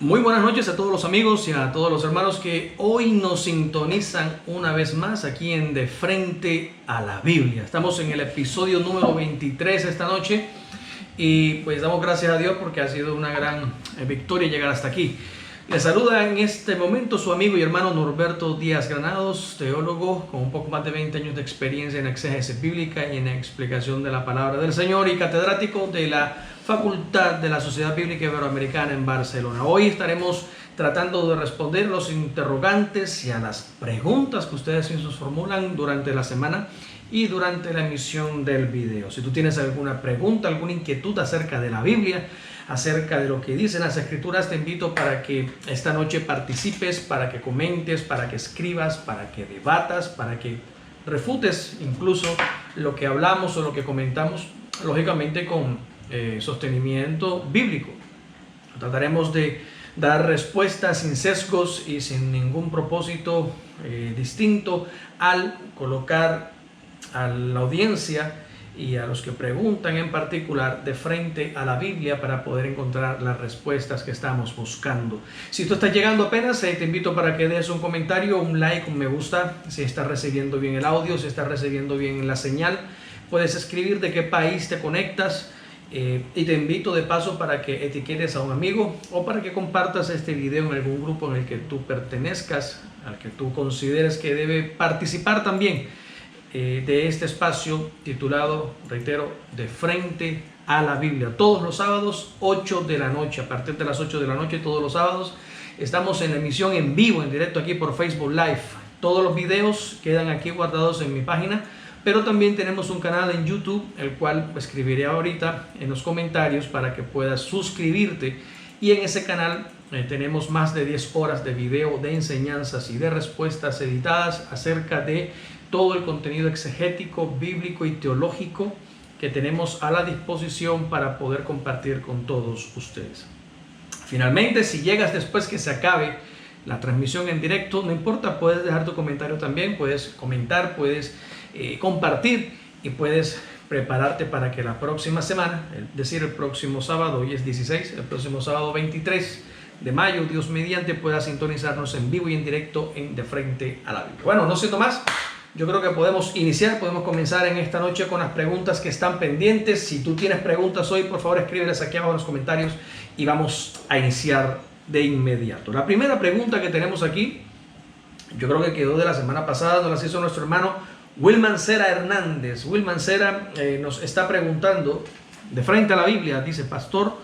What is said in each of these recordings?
Muy buenas noches a todos los amigos y a todos los hermanos que hoy nos sintonizan una vez más aquí en De Frente a la Biblia. Estamos en el episodio número 23 esta noche y pues damos gracias a Dios porque ha sido una gran victoria llegar hasta aquí. Les saluda en este momento su amigo y hermano Norberto Díaz Granados, teólogo con un poco más de 20 años de experiencia en exégesis bíblica y en explicación de la palabra del Señor y catedrático de la Facultad de la Sociedad Bíblica Iberoamericana en Barcelona. Hoy estaremos tratando de responder los interrogantes y a las preguntas que ustedes nos formulan durante la semana y durante la emisión del video. Si tú tienes alguna pregunta, alguna inquietud acerca de la Biblia, acerca de lo que dicen las Escrituras, te invito para que esta noche participes, para que comentes, para que escribas, para que debatas, para que refutes incluso lo que hablamos o lo que comentamos, lógicamente con sostenimiento bíblico. Trataremos de dar respuestas sin sesgos y sin ningún propósito distinto al colocar a la audiencia y a los que preguntan en particular de frente a la Biblia para poder encontrar las respuestas que estamos buscando. Si tú estás llegando apenas, te invito para que des un comentario, un like, un me gusta, si estás recibiendo bien el audio, si estás recibiendo bien la señal. Puedes escribir de qué país te conectas y te invito de paso para que etiquetes a un amigo o para que compartas este video en algún grupo en el que tú pertenezcas, al que tú consideres que debe participar también de este espacio titulado, reitero, De Frente a la Biblia. Todos los sábados, 8 de la noche, a partir de las 8 de la noche, todos los sábados, estamos en la emisión en vivo, en directo aquí por Facebook Live. Todos los videos quedan aquí guardados en mi página, pero también tenemos un canal en YouTube, el cual escribiré ahorita en los comentarios para que puedas suscribirte. Y en ese canal tenemos más de 10 horas de video de enseñanzas y de respuestas editadas acerca de todo el contenido exegético, bíblico y teológico que tenemos a la disposición para poder compartir con todos ustedes. Finalmente, si llegas después que se acabe la transmisión en directo, no importa, puedes dejar tu comentario también, puedes comentar, puedes compartir y puedes prepararte para que la próxima semana, es decir, el próximo sábado, hoy es 16, el próximo sábado 23 de mayo, Dios mediante, pueda sintonizarnos en vivo y en directo en De Frente a la Biblia. Bueno, no siento más. Yo creo que podemos iniciar, podemos comenzar en esta noche con las preguntas que están pendientes. Si tú tienes preguntas hoy, por favor escríbelas aquí abajo en los comentarios y vamos a iniciar de inmediato. La primera pregunta que tenemos aquí, yo creo que quedó de la semana pasada, nos la hizo nuestro hermano Wilman Cera Hernández. Wilman Cera nos está preguntando, de frente a la Biblia, dice: Pastor,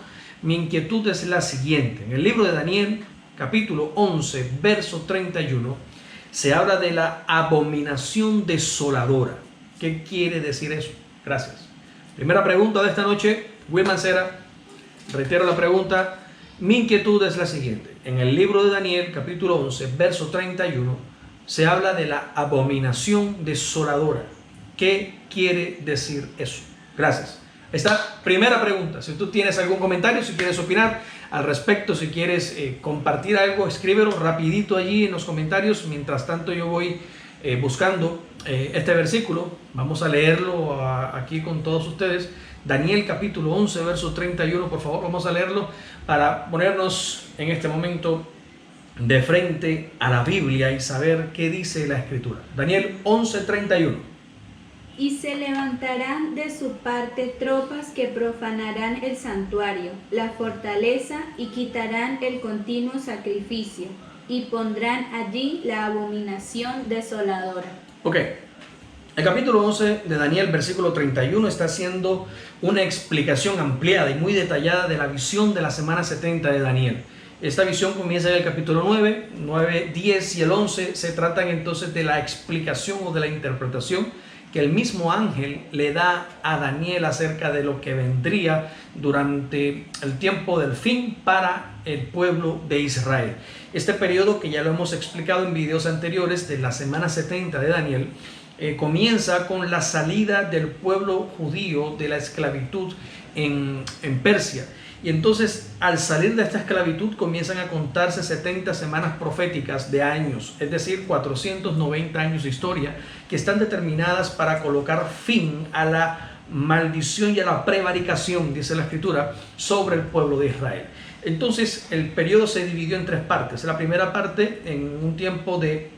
mi inquietud es la siguiente. En el libro de Daniel, capítulo 11, verso 31, se habla de la abominación desoladora. ¿Qué quiere decir eso? Gracias. Primera pregunta de esta noche, Wilman Cera. Reitero la pregunta. Mi inquietud es la siguiente. En el libro de Daniel, capítulo 11, verso 31, se habla de la abominación desoladora. ¿Qué quiere decir eso? Gracias. Esta primera pregunta. Si tú tienes algún comentario, si quieres opinar al respecto, si quieres compartir algo, escríbelo rapidito allí en los comentarios. Mientras tanto yo voy buscando este versículo. Vamos a leerlo aquí con todos ustedes. Daniel capítulo 11, verso 31, por favor, vamos a leerlo para ponernos en este momento de frente a la Biblia y saber qué dice la Escritura. Daniel 11, 31. Y se levantarán de su parte tropas que profanarán el santuario, la fortaleza, y quitarán el continuo sacrificio, y pondrán allí la abominación desoladora. Ok. El capítulo 11 de Daniel, versículo 31, está haciendo una explicación ampliada y muy detallada de la visión de la semana 70 de Daniel. Esta visión comienza en el capítulo 9, 10 y el 11. Se tratan entonces de la explicación o de la interpretación que el mismo ángel le da a Daniel acerca de lo que vendría durante el tiempo del fin para el pueblo de Israel. Este periodo, que ya lo hemos explicado en videos anteriores, de la semana 70 de Daniel, comienza con la salida del pueblo judío de la esclavitud en Persia. Y entonces, al salir de esta esclavitud, comienzan a contarse 70 semanas proféticas de años, es decir, 490 años de historia, que están determinadas para colocar fin a la maldición y a la prevaricación, dice la Escritura, sobre el pueblo de Israel. Entonces el periodo se dividió en tres partes. La primera parte en un tiempo de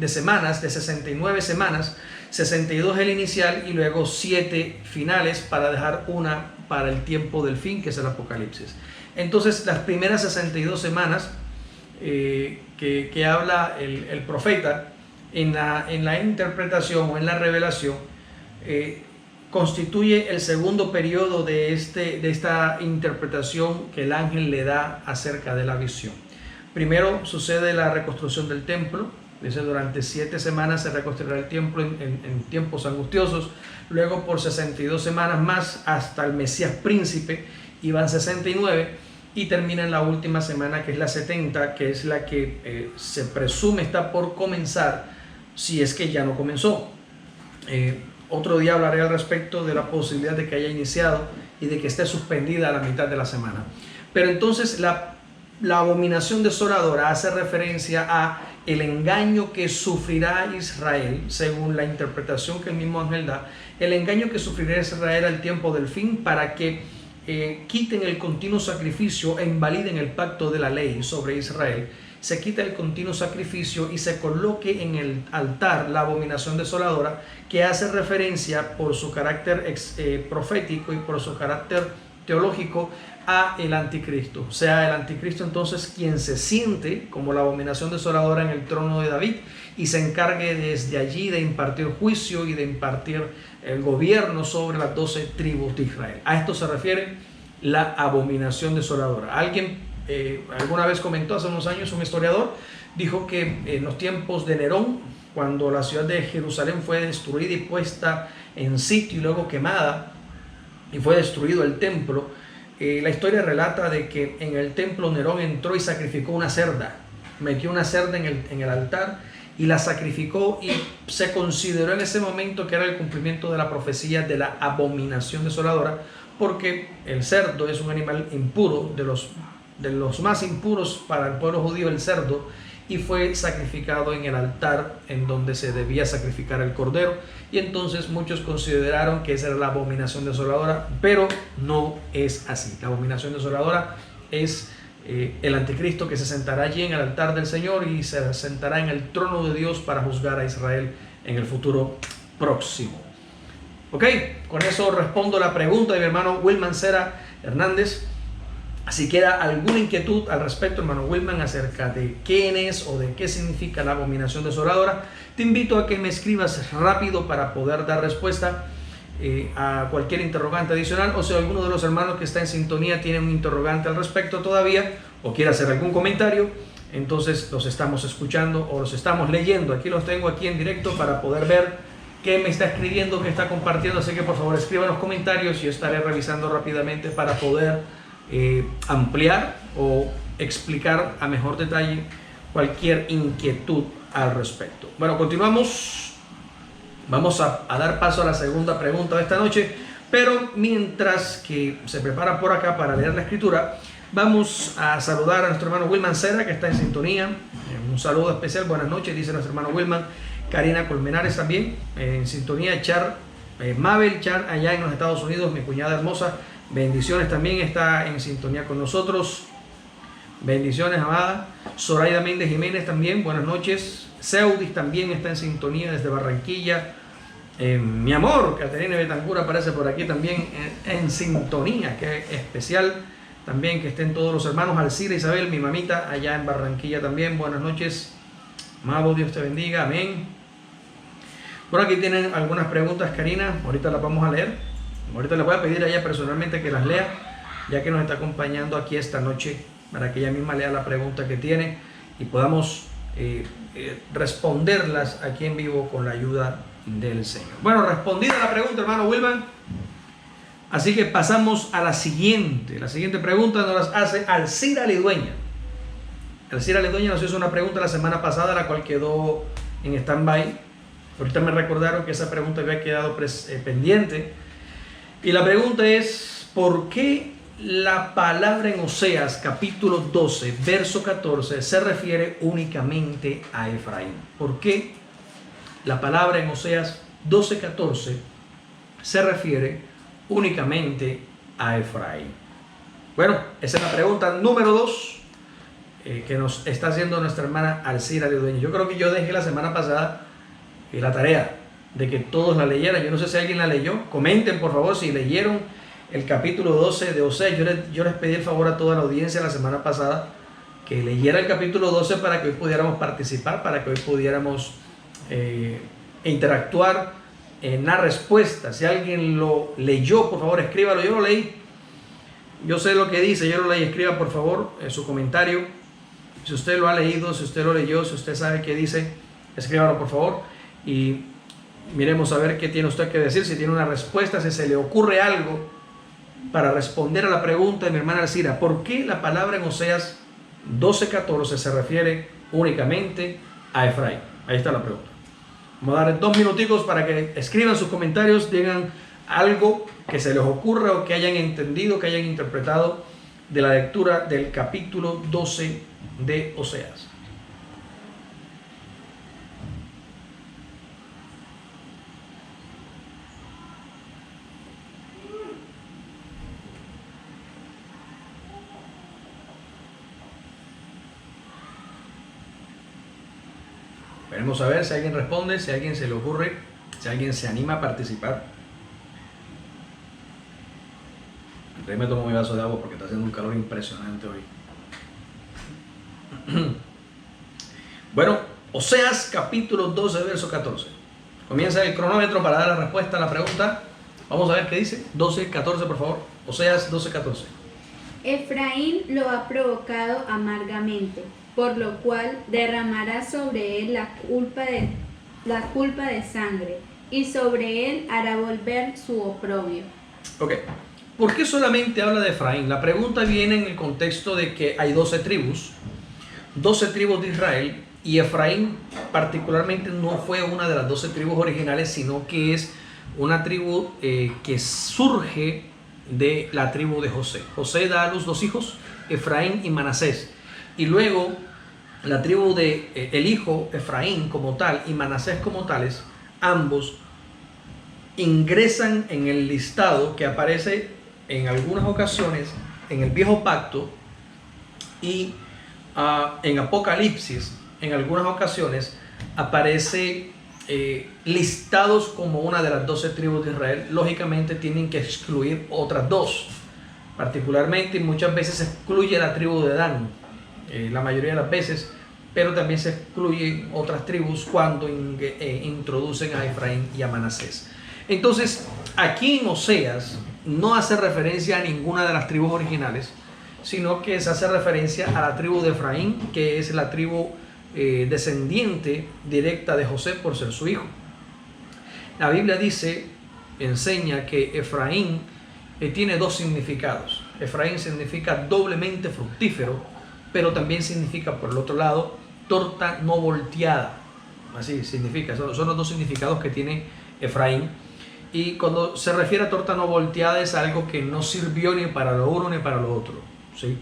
semanas, de 69 semanas, 62 el inicial y luego 7 finales para dejar una para el tiempo del fin, que es el Apocalipsis. Entonces las primeras 62 semanas que habla el profeta en la interpretación o en la revelación, constituye el segundo periodo de esta interpretación que el ángel le da acerca de la visión. Primero sucede la reconstrucción del templo. Dice, durante 7 semanas se reconstruirá el templo en tiempos angustiosos. Luego por 62 semanas más hasta el Mesías príncipe, y van 69, y termina en la última semana, que es la 70, que es la que se presume está por comenzar, si es que ya no comenzó. Otro día hablaré al respecto de la posibilidad de que haya iniciado y de que esté suspendida a la mitad de la semana. Pero entonces la abominación desoladora hace referencia a el engaño que sufrirá Israel, según la interpretación que el mismo ángel da, el engaño que sufrirá Israel al tiempo del fin, para que quiten el continuo sacrificio e invaliden el pacto de la ley sobre Israel. Se quita el continuo sacrificio y se coloque en el altar la abominación desoladora, que hace referencia por su carácter profético y por su carácter teológico a el anticristo. O sea, el anticristo entonces quien se siente como la abominación desoladora en el trono de David y se encargue desde allí de impartir juicio y de impartir el gobierno sobre las 12 tribus de Israel. A esto se refiere la abominación desoladora. Alguien alguna vez comentó hace unos años, un historiador, dijo que en los tiempos de Nerón, cuando la ciudad de Jerusalén fue destruida y puesta en sitio y luego quemada, y fue destruido el templo, la historia relata de que en el templo Nerón entró y sacrificó una cerda, metió una cerda en el altar y la sacrificó, y se consideró en ese momento que era el cumplimiento de la profecía de la abominación desoladora, porque el cerdo es un animal impuro, de los más impuros para el pueblo judío, el cerdo, y fue sacrificado en el altar en donde se debía sacrificar el cordero, y entonces muchos consideraron que esa era la abominación desoladora, pero no es así. La abominación desoladora es el anticristo, que se sentará allí en el altar del Señor y se sentará en el trono de Dios para juzgar a Israel en el futuro próximo. Ok, con eso respondo la pregunta de mi hermano Wilman Cera Hernández. Si queda alguna inquietud al respecto, hermano Wilman, acerca de quién es o de qué significa la abominación desoladora, te invito a que me escribas rápido para poder dar respuesta a cualquier interrogante adicional, o si alguno de los hermanos que está en sintonía tiene un interrogante al respecto todavía o quiere hacer algún comentario, entonces los estamos escuchando o los estamos leyendo. Aquí los tengo aquí en directo para poder ver qué me está escribiendo, qué está compartiendo, así que por favor escriban los comentarios y yo estaré revisando rápidamente para poder ampliar o explicar a mejor detalle cualquier inquietud al respecto. Bueno, continuamos. Vamos a dar paso a la segunda pregunta de esta noche, pero mientras que se prepara por acá para leer la escritura, vamos a saludar a nuestro hermano Wilman Cera, que está en sintonía. Un saludo especial, buenas noches, dice nuestro hermano Wilman. Karina Colmenares también en sintonía. Mabel Char, allá en los Estados Unidos, mi cuñada hermosa, bendiciones, también está en sintonía con nosotros. Bendiciones, amada. Zoraida Méndez Jiménez también, buenas noches. Seudis también está en sintonía desde Barranquilla. Mi amor, Caterina Betancur aparece por aquí también en sintonía. Qué especial también que estén todos los hermanos. Alcira Isabel, mi mamita, allá en Barranquilla también. Buenas noches, amado, Dios te bendiga, amén. Por aquí tienen algunas preguntas, Karina, ahorita las vamos a leer. Ahorita le voy a pedir a ella personalmente que las lea, ya que nos está acompañando aquí esta noche, para que ella misma lea la pregunta que tiene y podamos responderlas aquí en vivo con la ayuda del Señor. Bueno, respondida la pregunta, hermano Wilman, así que pasamos a la siguiente. La siguiente pregunta nos las hace Alcira Lidueña. Alcira Lidueña nos hizo una pregunta la semana pasada, la cual quedó en stand-by. Ahorita me recordaron que esa pregunta había quedado pendiente. Y la pregunta es: ¿por qué la palabra en Oseas capítulo 12, verso 14 se refiere únicamente a Efraín? ¿Por qué la palabra en Oseas 12, 14 se refiere únicamente a Efraín? Bueno, esa es la pregunta número 2 que nos está haciendo nuestra hermana Alcira Leodueña. Yo creo que yo dejé la semana pasada la tarea de que todos la leyeran. Yo no sé si alguien la leyó. Comenten por favor si leyeron el capítulo 12 de Oseas. Yo les pedí el favor a toda la audiencia la semana pasada que leyera el capítulo 12 para que hoy pudiéramos participar, para que hoy pudiéramos interactuar en la respuesta. Si alguien lo leyó, por favor escríbalo. Yo lo leí, yo sé lo que dice, yo lo leí. Escriba por favor en su comentario si usted lo ha leído, si usted lo leyó, si usted sabe qué dice, escríbalo por favor y miremos a ver qué tiene usted que decir, si tiene una respuesta, si se le ocurre algo para responder a la pregunta de mi hermana Alcira. ¿Por qué la palabra en Oseas 12:14 se refiere únicamente a Efraín? Ahí está la pregunta. Vamos a darle 2 minuticos para que escriban sus comentarios, digan algo que se les ocurra o que hayan entendido, que hayan interpretado de la lectura del capítulo 12 de Oseas. Veremos a ver si alguien responde, si a alguien se le ocurre, si alguien se anima a participar. Entonces me tomo mi vaso de agua porque está haciendo un calor impresionante hoy. Bueno, Oseas capítulo 12, verso 14. Comienza el cronómetro para dar la respuesta a la pregunta. Vamos a ver qué dice. 12:14, por favor. Oseas 12:14. Efraín lo ha provocado amargamente, por lo cual derramará sobre él la culpa de sangre, y sobre él hará volver su oprobio. Ok. ¿Por qué solamente habla de Efraín? La pregunta viene en el contexto de que hay 12 tribus de Israel, y Efraín particularmente no fue una de las 12 tribus originales, sino que es una tribu que surge de la tribu de José. José da a luz 2 hijos, Efraín y Manasés, y luego la tribu de el hijo Efraín como tal y Manasés como tales, ambos ingresan en el listado que aparece en algunas ocasiones en el Viejo Pacto y en Apocalipsis. En algunas ocasiones aparece listados como una de las 12 tribus de Israel. Lógicamente tienen que excluir otras 2, particularmente, y muchas veces se excluye la tribu de Dan, la mayoría de las veces, pero también se excluyen otras tribus cuando introducen a Efraín y a Manasés. Entonces aquí en Oseas no hace referencia a ninguna de las tribus originales, sino que se hace referencia a la tribu de Efraín, que es la tribu descendiente directa de José por ser su hijo. La Biblia enseña que Efraín tiene 2 significados. Efraín significa doblemente fructífero, pero también significa, por el otro lado, torta no volteada. Así significa, son los 2 significados que tiene Efraín. Y cuando se refiere a torta no volteada es algo que no sirvió ni para lo uno ni para lo otro, ¿sí?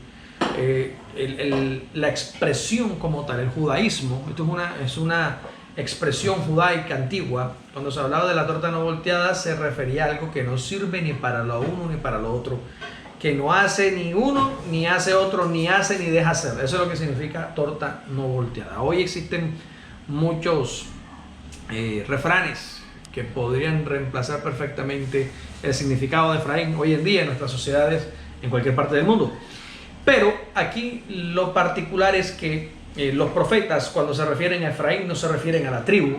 La expresión como tal, el judaísmo, esto es una expresión judaica antigua. Cuando se hablaba de la torta no volteada se refería a algo que no sirve ni para lo uno ni para lo otro, que no hace ni uno ni hace otro, ni hace ni deja hacer. Eso es lo que significa torta no volteada. Hoy existen muchos refranes que podrían reemplazar perfectamente el significado de Efraín hoy en día en nuestras sociedades en cualquier parte del mundo. Pero aquí lo particular es que los profetas, cuando se refieren a Efraín, no se refieren a la tribu.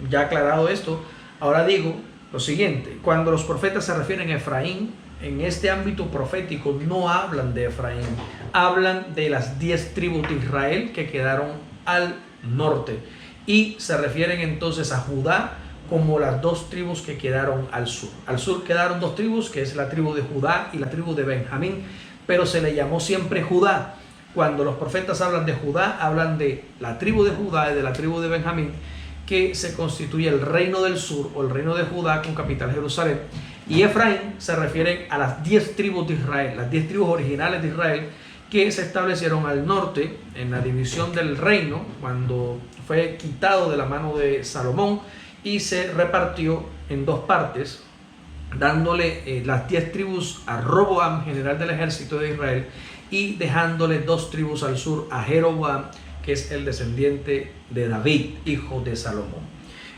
Ya aclarado esto, ahora digo lo siguiente: cuando los profetas se refieren a Efraín, en este ámbito profético no hablan de Efraín, hablan de las 10 tribus de Israel que quedaron al norte, y se refieren entonces a Judá como las 2 tribus que quedaron al sur. Al sur quedaron 2 tribus, que es la tribu de Judá y la tribu de Benjamín, pero se le llamó siempre Judá. Cuando los profetas hablan de Judá, hablan de la tribu de Judá y de la tribu de Benjamín, que se constituye el reino del sur o el reino de Judá con capital Jerusalén. Y Efraín se refiere a las 10 tribus de Israel, las 10 tribus originales de Israel que se establecieron al norte en la división del reino cuando fue quitado de la mano de Salomón y se repartió en 2 partes, dándole las 10 tribus a Roboam, general del ejército de Israel, y dejándole 2 tribus al sur a Jeroboam, que es el descendiente de David, hijo de Salomón.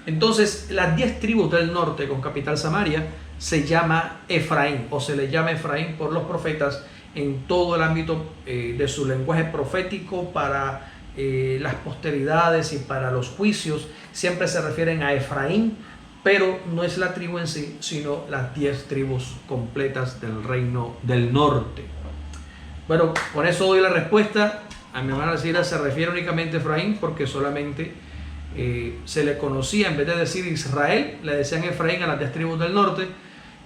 Entonces, las 10 tribus del norte, con capital Samaria, se llama Efraín, o se le llama Efraín por los profetas en todo el ámbito de su lenguaje profético para las posteridades y para los juicios. Siempre se refieren a Efraín, pero no es la tribu en sí, sino las 10 tribus completas del reino del norte. Bueno, con eso doy la respuesta. A mi hermana Cira se refiere únicamente a Efraín porque solamente se le conocía, en vez de decir Israel, le decían Efraín a las 10 tribus del norte,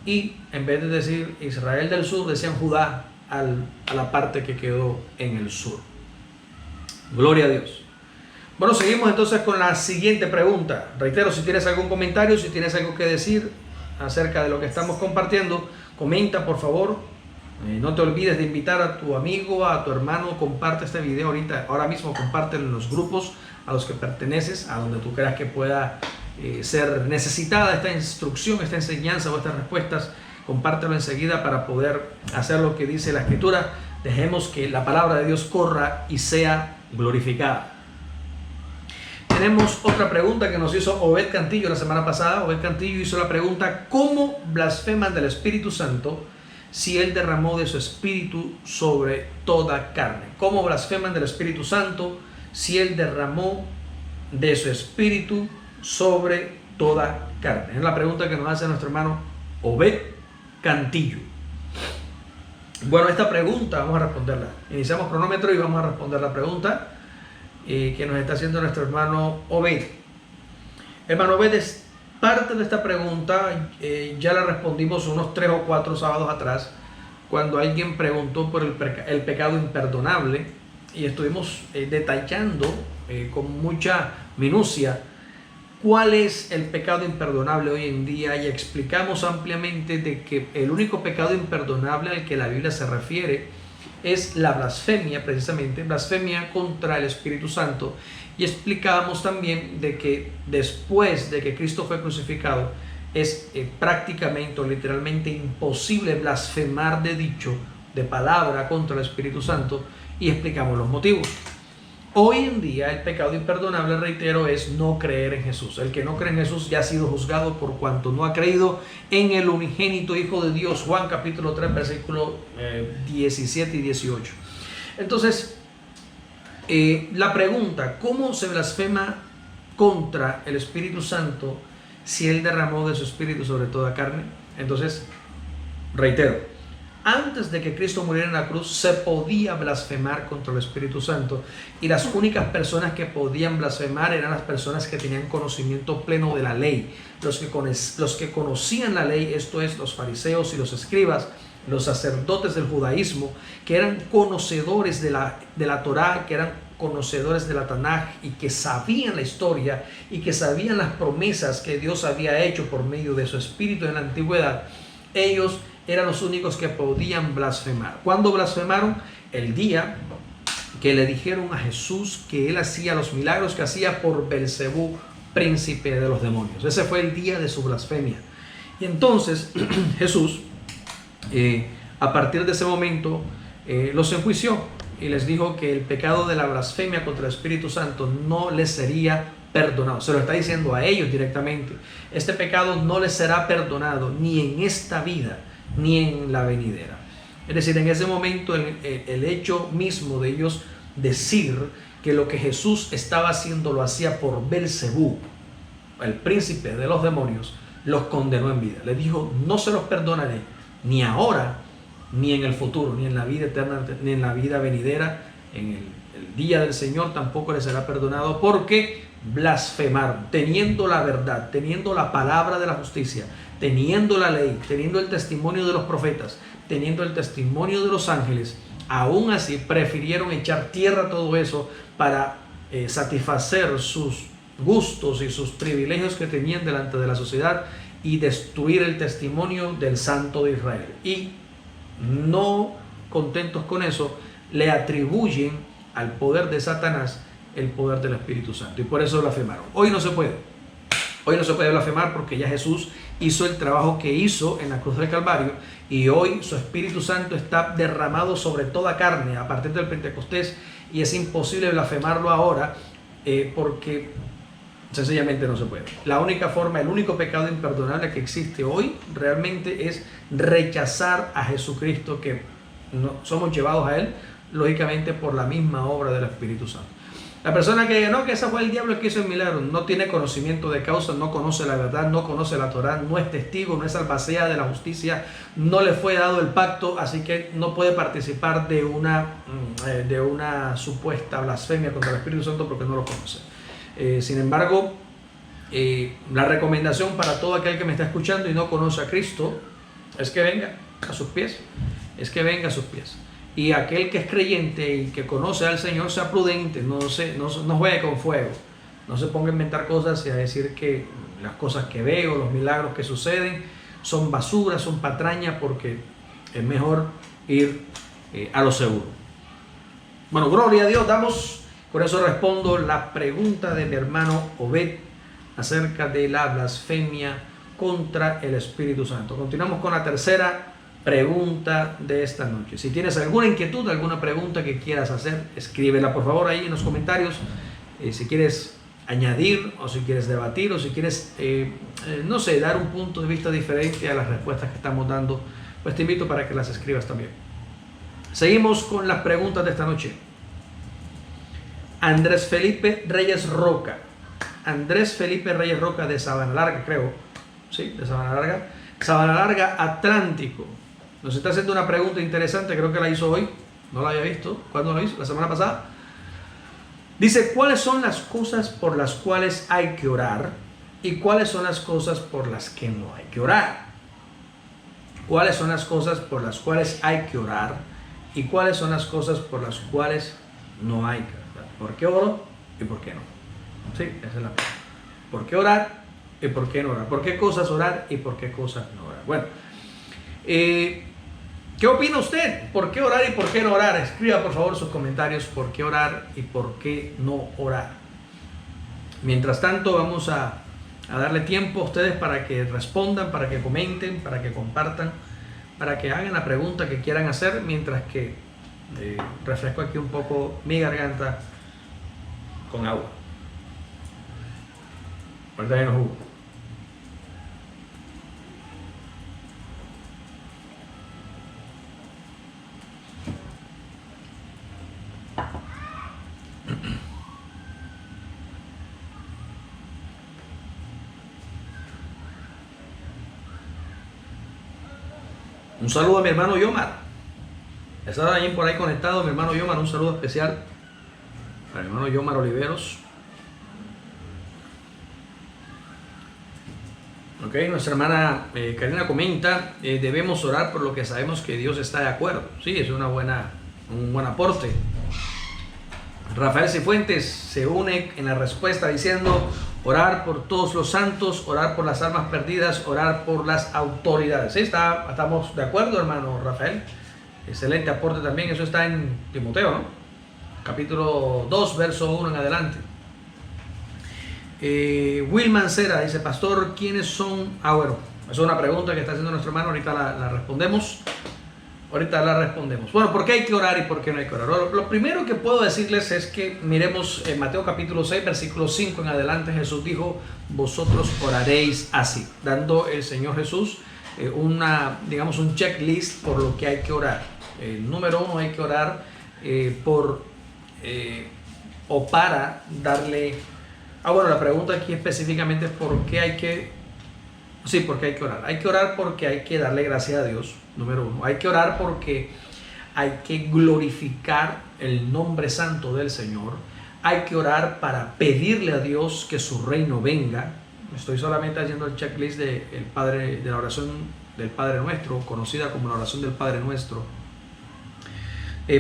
y en vez de decir Israel del sur, decían Judá a la parte que quedó en el sur. Gloria a Dios. Bueno, seguimos entonces con la siguiente pregunta. Reitero, si tienes algún comentario, si tienes algo que decir acerca de lo que estamos compartiendo, comenta por favor. No te olvides de invitar a tu amigo, a tu hermano. Comparte este video ahora mismo, compártelo en los grupos a los que perteneces, a donde tú creas que pueda ser necesitada esta instrucción, esta enseñanza o estas respuestas. Compártelo enseguida para poder hacer lo que dice la Escritura. Dejemos que la palabra de Dios corra y sea glorificada. Tenemos otra pregunta que nos hizo Obed Cantillo la semana pasada. Obed Cantillo hizo la pregunta: ¿cómo blasfeman del Espíritu Santo si Él derramó de su Espíritu sobre toda carne? ¿Cómo blasfeman del Espíritu Santo si Él derramó de su Espíritu sobre toda carne? Es la pregunta que nos hace nuestro hermano Obed Cantillo. Bueno, esta pregunta vamos a responderla. Iniciamos cronómetro y vamos a responder la pregunta que nos está haciendo nuestro hermano Obed. Hermano Obed, es parte de esta pregunta, ya la respondimos unos 3 o 4 sábados atrás, cuando alguien preguntó por el pecado imperdonable, y estuvimos detallando con mucha minucia cuál es el pecado imperdonable hoy en día, y explicamos ampliamente de que el único pecado imperdonable al que la Biblia se refiere es la blasfemia, precisamente blasfemia contra el Espíritu Santo. Y explicábamos también de que después de que Cristo fue crucificado es prácticamente o literalmente imposible blasfemar de dicho, de palabra contra el Espíritu Santo, y explicamos los motivos. Hoy en día el pecado imperdonable, reitero, es no creer en Jesús. El que no cree en Jesús ya ha sido juzgado por cuanto no ha creído en el unigénito Hijo de Dios. Juan capítulo 3 versículo 17 y 18. Entonces, la pregunta: ¿cómo se blasfema contra el Espíritu Santo si Él derramó de su Espíritu sobre toda carne? Entonces, reitero, antes de que Cristo muriera en la cruz se podía blasfemar contra el Espíritu Santo, y las únicas personas que podían blasfemar eran las personas que tenían conocimiento pleno de la ley, los que conocían la ley, esto es, los fariseos y los escribas, los sacerdotes del judaísmo, que eran conocedores de la Torá, que eran conocedores de la Tanaj, y que sabían la historia y que sabían las promesas que Dios había hecho por medio de su Espíritu en la antigüedad. Ellos eran los únicos que podían blasfemar. ¿Cuándo blasfemaron? El día que le dijeron a Jesús que Él hacía los milagros que hacía por Belcebú, príncipe de los demonios. Ese fue el día de su blasfemia. Y entonces Jesús, a partir de ese momento, los enjuició y les dijo que el pecado de la blasfemia contra el Espíritu Santo no les sería perdonado. Se lo está diciendo a ellos directamente. Este pecado no les será perdonado ni en esta vida ni en la venidera. Es decir, en ese momento el hecho mismo de ellos decir que lo que Jesús estaba haciendo lo hacía por Belcebú, el príncipe de los demonios, los condenó en vida. Le dijo: no se los perdonaré ni ahora ni en el futuro, ni en la vida eterna, ni en la vida venidera. En el día del Señor tampoco les será perdonado, porque blasfemaron, teniendo la verdad, teniendo la palabra de la justicia, teniendo la ley, teniendo el testimonio de los profetas, teniendo el testimonio de los ángeles. Aún así prefirieron echar tierra a todo eso para satisfacer sus gustos y sus privilegios que tenían delante de la sociedad, y destruir el testimonio del Santo de Israel. Y no contentos con eso, le atribuyen al poder de Satanás el poder del Espíritu Santo, y por eso blasfemaron. Hoy no se puede. Hoy no se puede blasfemar porque ya Jesús hizo el trabajo que hizo en la cruz del Calvario y hoy su Espíritu Santo está derramado sobre toda carne a partir del Pentecostés y es imposible blasfemarlo ahora porque sencillamente no se puede. La única forma, el único pecado imperdonable que existe hoy realmente es rechazar a Jesucristo, que no, somos llevados a Él lógicamente por la misma obra del Espíritu Santo. La persona que diga, no, que ese fue el diablo el que hizo el milagro, no tiene conocimiento de causa, no conoce la verdad, no conoce la Torá, no es testigo, no es albacea de la justicia, no le fue dado el pacto, así que no puede participar de una supuesta blasfemia contra el Espíritu Santo porque no lo conoce. Sin embargo, la recomendación para todo aquel que me está escuchando y no conoce a Cristo es que venga a sus pies, Y aquel que es creyente y que conoce al Señor sea prudente, no juegue con fuego, no se ponga a inventar cosas y a decir que las cosas que veo, los milagros que suceden son basura, son patraña, porque es mejor ir a lo seguro. Bueno, gloria a Dios, por eso respondo la pregunta de mi hermano Obed acerca de la blasfemia contra el Espíritu Santo. Continuamos con la tercera pregunta de esta noche. Si tienes alguna inquietud, alguna pregunta que quieras hacer, escríbela por favor ahí en los comentarios. Si quieres añadir o si quieres debatir o si quieres, no sé, dar un punto de vista diferente a las respuestas que estamos dando, pues te invito para que las escribas también. Seguimos con las preguntas de esta noche. Andrés Felipe Reyes Roca de Sabana Larga, creo. Sí, de Sabana Larga, Atlántico. Nos está haciendo una pregunta interesante, creo que la hizo hoy, no la había visto. ¿Cuándo la hizo? La semana pasada. Dice, ¿cuáles son las cosas por las cuales hay que orar y cuáles son las cosas por las que no hay que orar? ¿Cuáles son las cosas por las cuales hay que orar y cuáles son las cosas por las cuales no hay que orar? ¿Por qué oro y por qué no? Sí, esa es la pregunta. ¿Por qué orar y por qué no orar? ¿Por qué cosas orar y por qué cosas no orar? Bueno, ¿qué opina usted? ¿Por qué orar y por qué no orar? Escriba por favor sus comentarios. ¿Por qué orar y por qué no orar? Mientras tanto, vamos a darle tiempo a ustedes para que respondan, para que comenten, para que compartan, para que hagan la pregunta que quieran hacer, mientras que refresco aquí un poco mi garganta con agua. Ahorita viene el jugo. Un saludo a mi hermano Yomar. Está ahí por ahí conectado mi hermano Yomar. Un saludo especial para mi hermano Yomar Oliveros. Ok, nuestra hermana Karina comenta, debemos orar por lo que sabemos que Dios está de acuerdo. Sí, es un buen aporte. Rafael Cifuentes se une en la respuesta diciendo, orar por todos los santos, orar por las almas perdidas, orar por las autoridades. Sí, estamos de acuerdo, hermano Rafael. Excelente aporte también. Eso está en Timoteo, ¿no? Capítulo 2, verso 1 en adelante. Will Mancera dice, pastor, ¿quiénes son? Bueno, esa es una pregunta que está haciendo nuestro hermano. Ahorita la respondemos. Bueno, ¿por qué hay que orar y por qué no hay que orar? Lo primero que puedo decirles es que miremos en Mateo capítulo 6, versículo 5 en adelante. Jesús dijo, vosotros oraréis así, dando el Señor Jesús un checklist por lo que hay que orar. Número 1, hay que orar para darle... la pregunta aquí específicamente es por qué hay que... Sí, porque hay que orar. Hay que orar porque hay que darle gracias a Dios, número 1. Hay que orar porque hay que glorificar el nombre santo del Señor. Hay que orar para pedirle a Dios que su reino venga. Estoy solamente haciendo el checklist de la oración del Padre Nuestro, conocida como la oración del Padre Nuestro.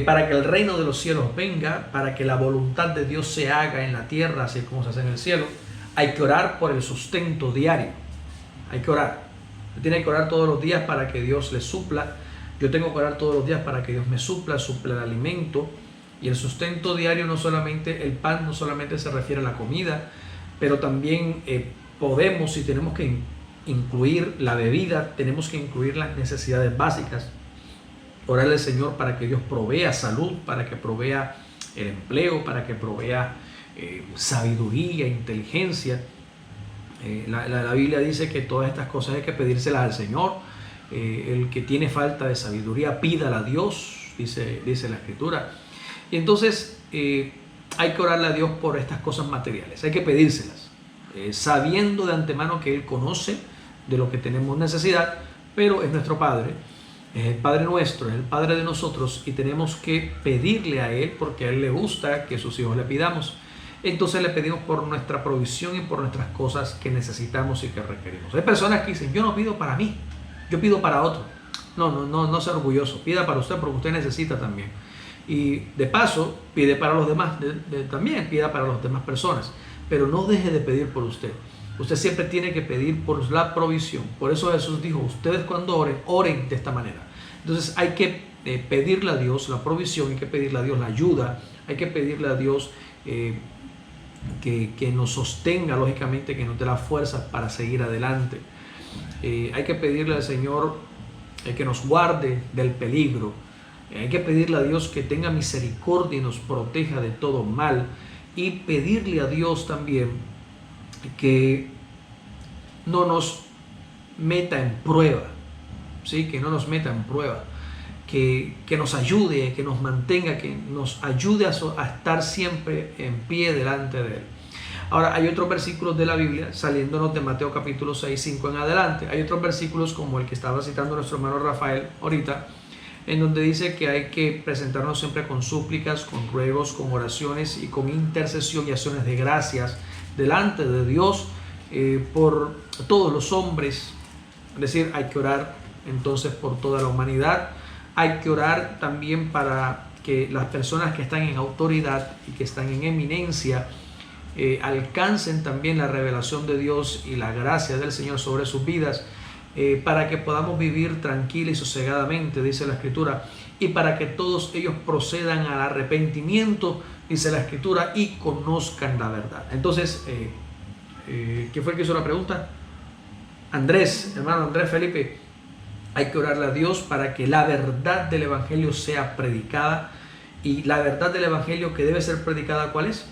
Para que el reino de los cielos venga, para que la voluntad de Dios se haga en la tierra, así como se hace en el cielo. Hay que orar por el sustento diario. Hay que orar. Usted tiene que orar todos los días para que Dios le supla. Yo tengo que orar todos los días para que Dios me supla el alimento. Y el sustento diario, no solamente el pan, no solamente se refiere a la comida, pero también podemos y tenemos que incluir la bebida, tenemos que incluir las necesidades básicas. Orarle al Señor para que Dios provea salud, para que provea el empleo, para que provea sabiduría, inteligencia. La Biblia dice que todas estas cosas hay que pedírselas al Señor. El que tiene falta de sabiduría, pídala a Dios, dice la Escritura. Y entonces hay que orarle a Dios por estas cosas materiales, hay que pedírselas, sabiendo de antemano que Él conoce de lo que tenemos necesidad, pero es nuestro Padre, es el Padre nuestro, es el Padre de nosotros, y tenemos que pedirle a Él porque a Él le gusta que sus hijos le pidamos. Entonces le pedimos por nuestra provisión y por nuestras cosas que necesitamos y que requerimos. Hay personas que dicen, yo no pido para mí, yo pido para otro. No sea orgulloso, pida para usted porque usted necesita también. Y de paso, pide para los demás, también pida para las demás personas. Pero no deje de pedir por usted. Usted siempre tiene que pedir por la provisión. Por eso Jesús dijo, ustedes cuando oren, oren de esta manera. Entonces hay que pedirle a Dios la provisión, hay que pedirle a Dios la ayuda, hay que pedirle a Dios que nos sostenga, lógicamente, que nos dé la fuerza para seguir adelante. Hay que pedirle al Señor que nos guarde del peligro. Hay que pedirle a Dios que tenga misericordia y nos proteja de todo mal. Y pedirle a Dios también que no nos meta en prueba, ¿sí? Que no nos meta en prueba, que nos ayude, que nos mantenga, que nos ayude a estar siempre en pie delante de Él. Ahora, hay otros versículos de la Biblia, saliéndonos de Mateo capítulo 6, 5 en adelante. Hay otros versículos como el que estaba citando nuestro hermano Rafael ahorita, en donde dice que hay que presentarnos siempre con súplicas, con ruegos, con oraciones y con intercesión y acciones de gracias delante de Dios por todos los hombres. Es decir, hay que orar entonces por toda la humanidad. Hay que orar también para que las personas que están en autoridad y que están en eminencia alcancen también la revelación de Dios y la gracia del Señor sobre sus vidas, para que podamos vivir tranquila y sosegadamente, dice la Escritura, y para que todos ellos procedan al arrepentimiento, dice la Escritura, y conozcan la verdad. Entonces, ¿quién fue el que hizo la pregunta? Andrés, hermano Andrés Felipe. Hay que orarle a Dios para que la verdad del Evangelio sea predicada. Y la verdad del Evangelio que debe ser predicada, ¿cuál es?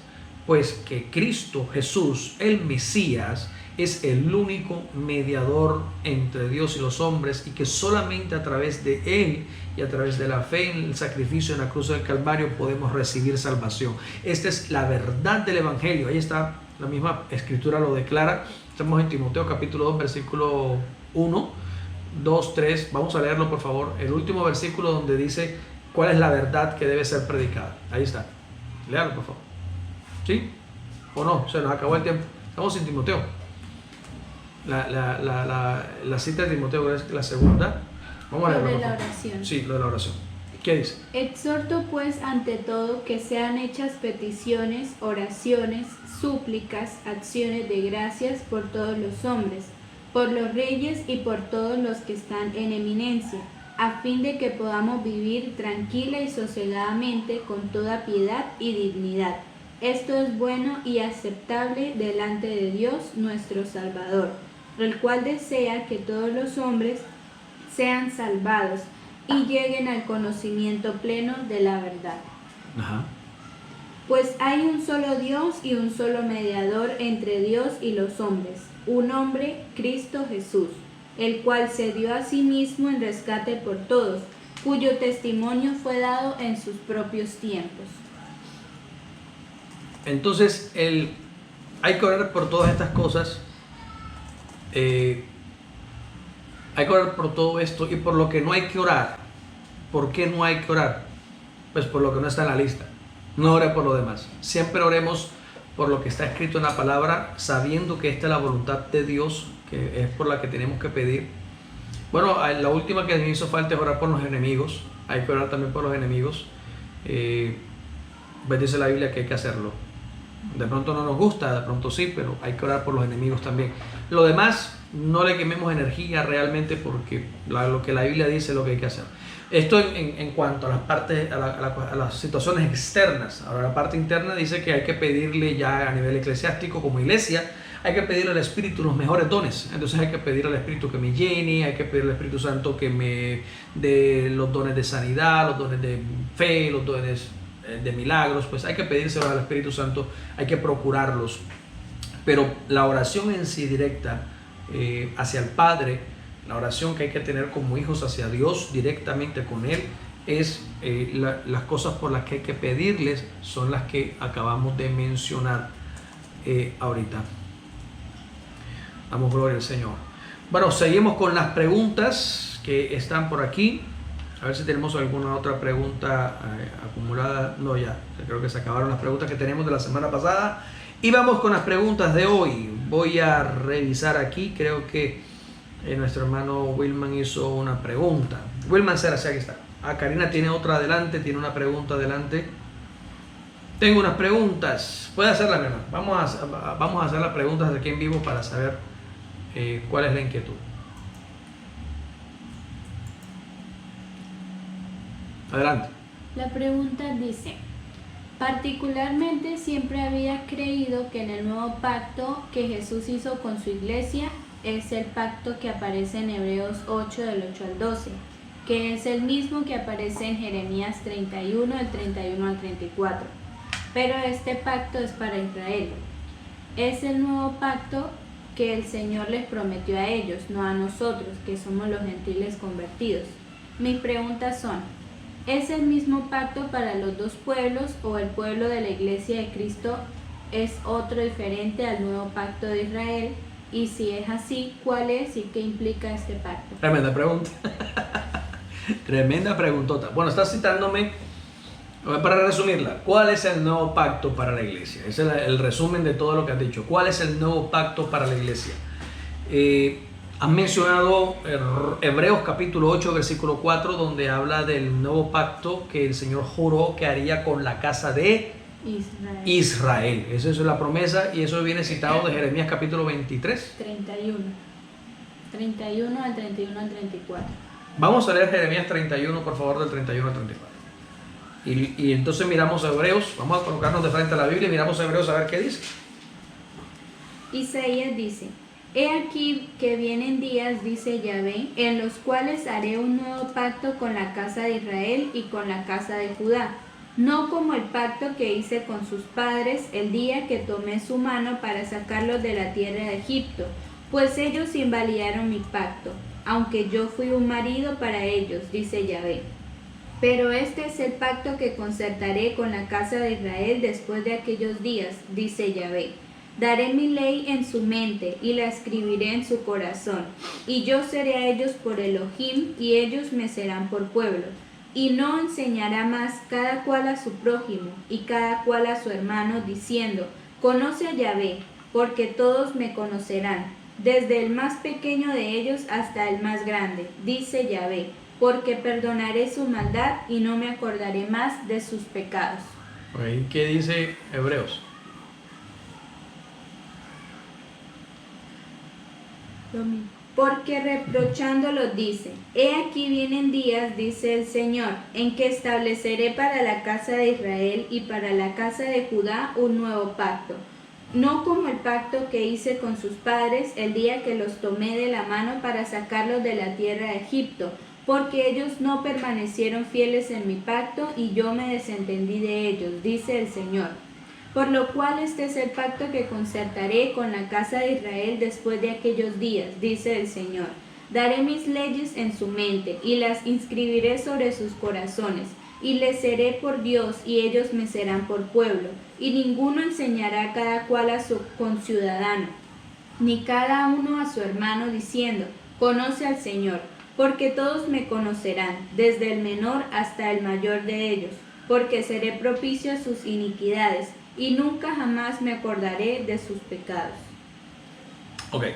Pues que Cristo Jesús, el Mesías, es el único mediador entre Dios y los hombres, y que solamente a través de Él y a través de la fe en el sacrificio en la cruz del Calvario podemos recibir salvación. Esta es la verdad del Evangelio. Ahí está, la misma Escritura lo declara. Estamos en Timoteo capítulo 2, versículo 1, 2, 3. Vamos a leerlo, por favor. El último versículo donde dice cuál es la verdad que debe ser predicada. Ahí está. Léalo, por favor. ¿Sí? ¿O no? Se nos acabó el tiempo. Estamos en Timoteo. La cita de Timoteo es la segunda. Vamos a leerlo. Lo de la oración. Sí, lo de la oración. ¿Qué dice? Exhorto pues ante todo que sean hechas peticiones, oraciones, súplicas, acciones de gracias por todos los hombres, por los reyes y por todos los que están en eminencia, a fin de que podamos vivir tranquila y sosegadamente con toda piedad y dignidad. Esto es bueno y aceptable delante de Dios nuestro Salvador, el cual desea que todos los hombres sean salvados y lleguen al conocimiento pleno de la verdad. Ajá. Pues hay un solo Dios y un solo mediador entre Dios y los hombres, un hombre, Cristo Jesús, el cual se dio a sí mismo en rescate por todos, cuyo testimonio fue dado en sus propios tiempos. Entonces, hay que orar por todas estas cosas. Hay que orar por todo esto y por lo que no hay que orar. ¿Por qué no hay que orar? Pues por lo que no está en la lista. No ore por lo demás. Siempre oremos por lo que está escrito en la palabra, sabiendo que esta es la voluntad de Dios, que es por la que tenemos que pedir. Bueno, la última que me hizo falta es orar por los enemigos. Hay que orar también por los enemigos. Pues dice la Biblia que hay que hacerlo. De pronto no nos gusta, de pronto sí, pero hay que orar por los enemigos también. Lo demás, no le quememos energía realmente, porque lo que la Biblia dice es lo que hay que hacer. Esto en cuanto a las partes, a las situaciones externas. Ahora, la parte interna dice que hay que pedirle ya a nivel eclesiástico como iglesia, hay que pedirle al Espíritu los mejores dones. Entonces hay que pedir al Espíritu que me llene, hay que pedirle al Espíritu Santo que me dé los dones de sanidad, los dones de fe, los dones de milagros. Pues hay que pedírselos al Espíritu Santo, hay que procurarlos. Pero la oración en sí directa hacia el Padre, la oración que hay que tener como hijos hacia Dios directamente con Él, es las cosas por las que hay que pedirles, son las que acabamos de mencionar ahorita. Damos gloria al Señor. Bueno, seguimos con las preguntas que están por aquí. A ver si tenemos alguna otra pregunta acumulada. No, ya, creo que se acabaron las preguntas que tenemos de la semana pasada. Y vamos con las preguntas de hoy. Voy a revisar aquí. Creo que nuestro hermano Wilman hizo una pregunta. Wilman Cera, sí, aquí está. Karina tiene otra adelante, tiene una pregunta adelante. Tengo unas preguntas. Puede hacerla, mi hermano. Vamos a hacer las preguntas aquí en vivo para saber cuál es la inquietud. Adelante. La pregunta dice: particularmente siempre había creído que en el nuevo pacto que Jesús hizo con su iglesia es el pacto que aparece en Hebreos 8 del 8 al 12, que es el mismo que aparece en Jeremías 31 del 31 al 34. Pero este pacto es para Israel. Es el nuevo pacto que el Señor les prometió a ellos, no a nosotros, que somos los gentiles convertidos. Mis preguntas son: ¿es el mismo pacto para los dos pueblos o el pueblo de la iglesia de Cristo es otro diferente al nuevo pacto de Israel? Y si es así, ¿cuál es y qué implica este pacto? Tremenda pregunta. Tremenda preguntota. Bueno, estás citándome, para resumirla, ¿cuál es el nuevo pacto para la iglesia? Ese es el resumen de todo lo que has dicho. ¿Cuál es el nuevo pacto para la iglesia? Han mencionado Hebreos capítulo 8, versículo 4, donde habla del nuevo pacto que el Señor juró que haría con la casa de Israel. Esa es la promesa y eso viene citado de Jeremías capítulo 23. 31 al 31 al 34. Vamos a leer Jeremías 31, por favor, del 31 al 34. Y entonces miramos a Hebreos, vamos a colocarnos de frente a la Biblia y miramos a Hebreos a ver qué dice. Isaías dice: he aquí que vienen días, dice Yahvé, en los cuales haré un nuevo pacto con la casa de Israel y con la casa de Judá, no como el pacto que hice con sus padres el día que tomé su mano para sacarlos de la tierra de Egipto, pues ellos invalidaron mi pacto, aunque yo fui un marido para ellos, dice Yahvé. Pero este es el pacto que concertaré con la casa de Israel después de aquellos días, dice Yahvé. Daré mi ley en su mente y la escribiré en su corazón, y yo seré a ellos por Elohim y ellos me serán por pueblo. Y no enseñará más cada cual a su prójimo y cada cual a su hermano, diciendo: conoce a Yahvé, porque todos me conocerán, desde el más pequeño de ellos hasta el más grande, dice Yahvé, porque perdonaré su maldad y no me acordaré más de sus pecados. ¿Qué dice Hebreos? Porque reprochándolos dice: he aquí vienen días, dice el Señor, en que estableceré para la casa de Israel y para la casa de Judá un nuevo pacto, no como el pacto que hice con sus padres el día que los tomé de la mano para sacarlos de la tierra de Egipto, porque ellos no permanecieron fieles en mi pacto y yo me desentendí de ellos, dice el Señor. Por lo cual este es el pacto que concertaré con la casa de Israel después de aquellos días, dice el Señor. Daré mis leyes en su mente y las inscribiré sobre sus corazones, y les seré por Dios y ellos me serán por pueblo, y ninguno enseñará cada cual a su conciudadano, ni cada uno a su hermano, diciendo: conoce al Señor, porque todos me conocerán, desde el menor hasta el mayor de ellos, porque seré propicio a sus iniquidades, y nunca jamás me acordaré de sus pecados. Ok,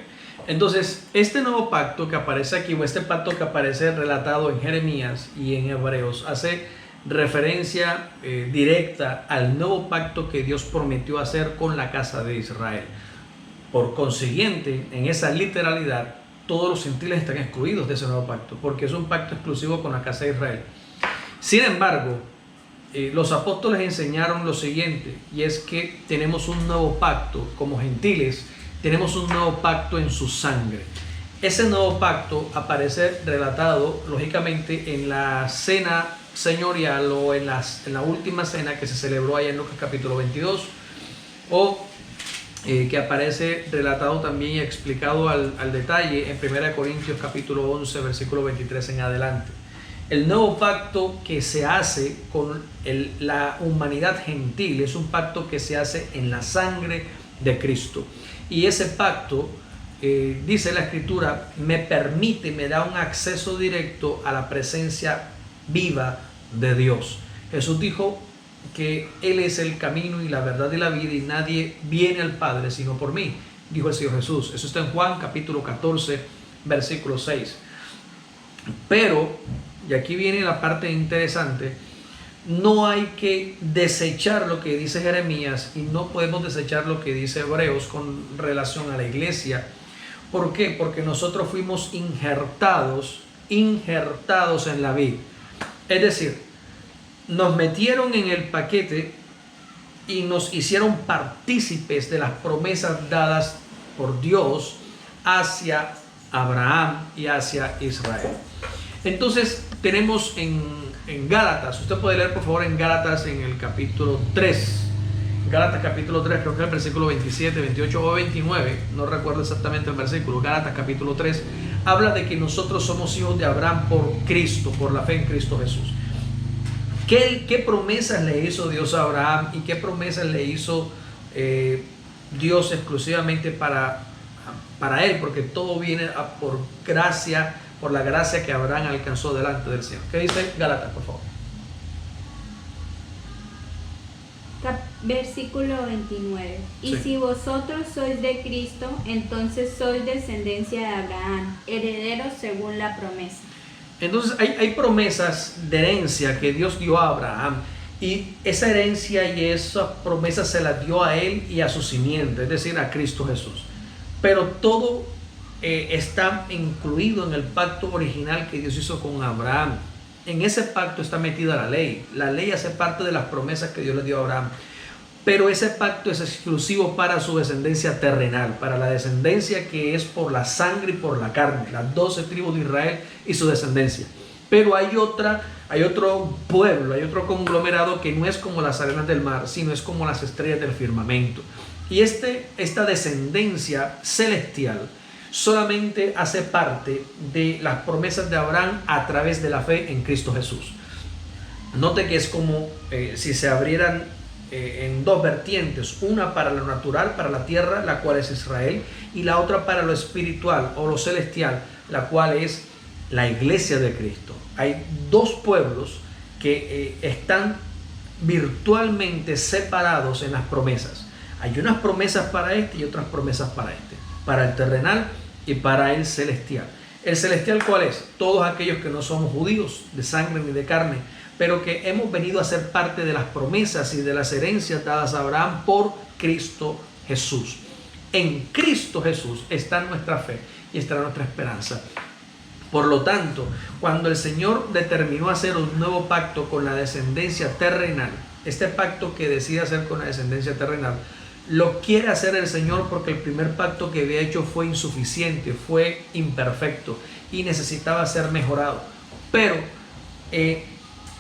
entonces este nuevo pacto que aparece aquí, o este pacto que aparece relatado en Jeremías y en Hebreos, hace referencia directa al nuevo pacto que Dios prometió hacer con la casa de Israel. Por consiguiente, en esa literalidad, todos los gentiles están excluidos de ese nuevo pacto, porque es un pacto exclusivo con la casa de Israel. Sin embargo, los apóstoles enseñaron lo siguiente, y es que tenemos un nuevo pacto como gentiles tenemos un nuevo pacto en su sangre. Ese nuevo pacto aparece relatado, lógicamente, en la cena señorial o en la última cena que se celebró allá en Lucas capítulo 22, o que aparece relatado también y explicado al detalle en 1 Corintios capítulo 11, versículo 23 en adelante. El nuevo pacto que se hace con la humanidad gentil es un pacto que se hace en la sangre de Cristo. Y ese pacto, dice la Escritura, me da un acceso directo a la presencia viva de Dios. Jesús dijo que Él es el camino y la verdad y la vida, y nadie viene al Padre sino por mí, dijo el Señor Jesús. Eso está en Juan capítulo 14, versículo 6. Pero, y aquí viene la parte interesante, no hay que desechar lo que dice Jeremías y no podemos desechar lo que dice Hebreos con relación a la iglesia. ¿Por qué? Porque nosotros fuimos injertados en la vid. Es decir, nos metieron en el paquete y nos hicieron partícipes de las promesas dadas por Dios hacia Abraham y hacia Israel. Entonces tenemos en Gálatas, usted puede leer por favor en Gálatas en el capítulo 3, Gálatas capítulo 3, creo que es el versículo 27, 28 o 29, no recuerdo exactamente el versículo. Gálatas capítulo 3 habla de que nosotros somos hijos de Abraham por Cristo, por la fe en Cristo Jesús. ¿Qué promesas le hizo Dios a Abraham y qué promesas le hizo Dios exclusivamente para él? Porque todo viene por gracia, por la gracia que Abraham alcanzó delante del Señor. ¿Qué dice Gálatas, por favor? Versículo 29. Y Sí. si vosotros sois de Cristo, entonces sois descendencia de Abraham, herederos según la promesa. Entonces hay promesas de herencia que Dios dio a Abraham, y esa herencia y esa promesa se la dio a él y a su simiente, es decir, a Cristo Jesús. Pero todo está incluido en el pacto original que Dios hizo con Abraham. En ese pacto está metida la ley. La ley hace parte de las promesas que Dios le dio a Abraham. Pero ese pacto es exclusivo para su descendencia terrenal, para la descendencia que es por la sangre y por la carne, las 12 tribus de Israel y su descendencia. Pero hay otro pueblo, hay otro conglomerado que no es como las arenas del mar, sino es como las estrellas del firmamento. Y esta descendencia celestial solamente hace parte de las promesas de Abraham a través de la fe en Cristo Jesús. Note que es como si se abrieran en dos vertientes, una para lo natural, para la tierra, la cual es Israel, y la otra para lo espiritual o lo celestial, la cual es la iglesia de Cristo. Hay dos pueblos que están virtualmente separados en las promesas. Hay unas promesas para este y otras promesas para este, para el terrenal y para el celestial. ¿El celestial cuál es? Todos aquellos que no somos judíos de sangre ni de carne, pero que hemos venido a ser parte de las promesas y de las herencias dadas a Abraham por Cristo Jesús. En Cristo Jesús está nuestra fe y está nuestra esperanza. Por lo tanto, cuando el Señor determinó hacer un nuevo pacto con la descendencia terrenal, este pacto que decide hacer con la descendencia terrenal, lo quiere hacer el Señor porque el primer pacto que había hecho fue insuficiente, fue imperfecto y necesitaba ser mejorado. Pero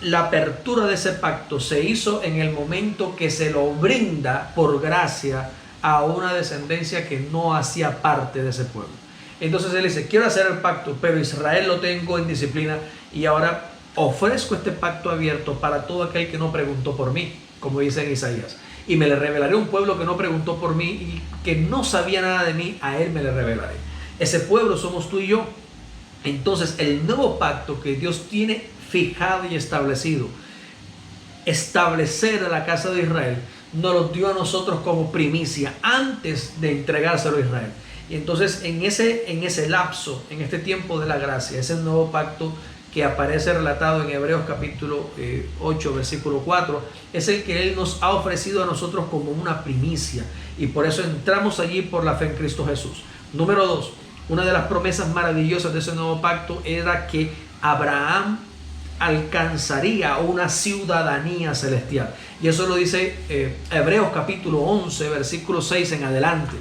la apertura de ese pacto se hizo en el momento que se lo brinda por gracia a una descendencia que no hacía parte de ese pueblo. Entonces él dice, quiero hacer el pacto, pero Israel lo tengo en disciplina y ahora ofrezco este pacto abierto para todo aquel que no preguntó por mí, como dice en Isaías. Y me le revelaré un pueblo que no preguntó por mí y que no sabía nada de mí, a él me le revelaré. Ese pueblo somos tú y yo. Entonces el nuevo pacto que Dios tiene fijado y establecido, establecer a la casa de Israel, nos lo dio a nosotros como primicia antes de entregárselo a Israel. Y entonces en ese lapso, en este tiempo de la gracia, ese nuevo pacto que aparece relatado en Hebreos capítulo 8, versículo 4, es el que Él nos ha ofrecido a nosotros como una primicia. Y por eso entramos allí por la fe en Cristo Jesús. Número 2, una de las promesas maravillosas de ese nuevo pacto era que Abraham alcanzaría una ciudadanía celestial. Y eso lo dice Hebreos capítulo 11, versículo 6 en adelante.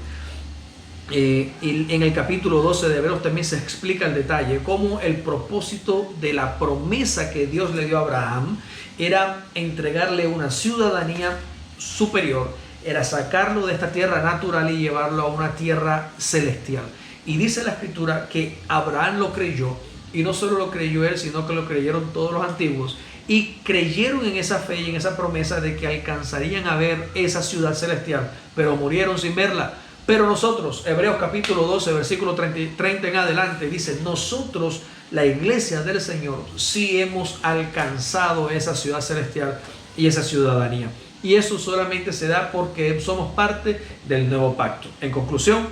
Y en el capítulo 12 de Hebreos también se explica el detalle, cómo el propósito de la promesa que Dios le dio a Abraham era entregarle una ciudadanía superior, era sacarlo de esta tierra natural y llevarlo a una tierra celestial. Y dice la escritura que Abraham lo creyó, y no solo lo creyó él, sino que lo creyeron todos los antiguos, y creyeron en esa fe y en esa promesa de que alcanzarían a ver esa ciudad celestial, pero murieron sin verla. Pero nosotros, Hebreos capítulo 12, versículo 30 en adelante, dice: nosotros, la iglesia del Señor, sí hemos alcanzado esa ciudad celestial y esa ciudadanía. Y eso solamente se da porque somos parte del nuevo pacto. En conclusión,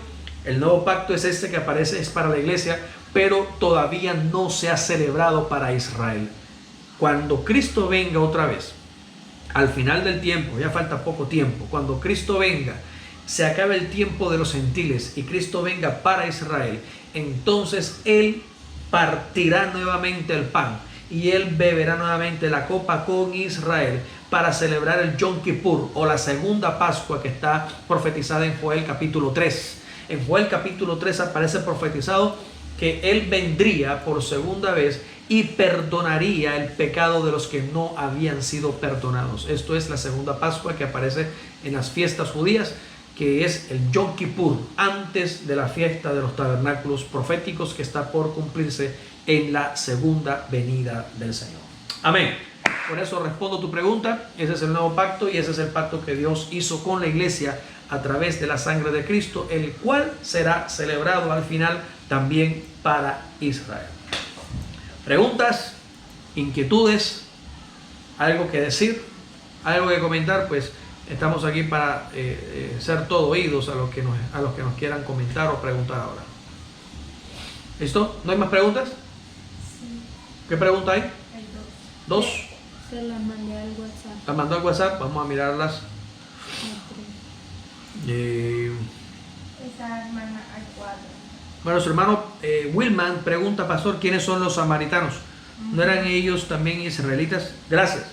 el nuevo pacto es este que aparece, es para la iglesia, pero todavía no se ha celebrado para Israel. Cuando Cristo venga otra vez, al final del tiempo, ya falta poco tiempo, cuando Cristo venga, se acabe el tiempo de los gentiles y Cristo venga para Israel, entonces Él partirá nuevamente el pan y Él beberá nuevamente la copa con Israel para celebrar el Yom Kippur, o la segunda Pascua, que está profetizada en Joel capítulo 3. En Joel capítulo 3 aparece profetizado que Él vendría por segunda vez y perdonaría el pecado de los que no habían sido perdonados. Esto es la segunda Pascua que aparece en las fiestas judías, que es el Yom Kippur, antes de la fiesta de los tabernáculos proféticos, que está por cumplirse en la segunda venida del Señor. Amén. Por eso respondo tu pregunta. Ese es el nuevo pacto, y ese es el pacto que Dios hizo con la iglesia a través de la sangre de Cristo, el cual será celebrado al final también para Israel. ¿Preguntas? ¿Inquietudes? ¿Algo que decir? ¿Algo que comentar? Pues estamos aquí para ser todo oídos a los que nos quieran comentar o preguntar ahora. ¿Listo? ¿No hay más preguntas? Sí. ¿Qué pregunta hay? Hay ¿Dos? Se las mandé al WhatsApp. ¿Las mandó al WhatsApp? Vamos a mirarlas. Esa hermana hay 4. Bueno, su hermano Wilman pregunta: pastor, ¿quiénes son los samaritanos? ¿No eran ellos también israelitas? Gracias.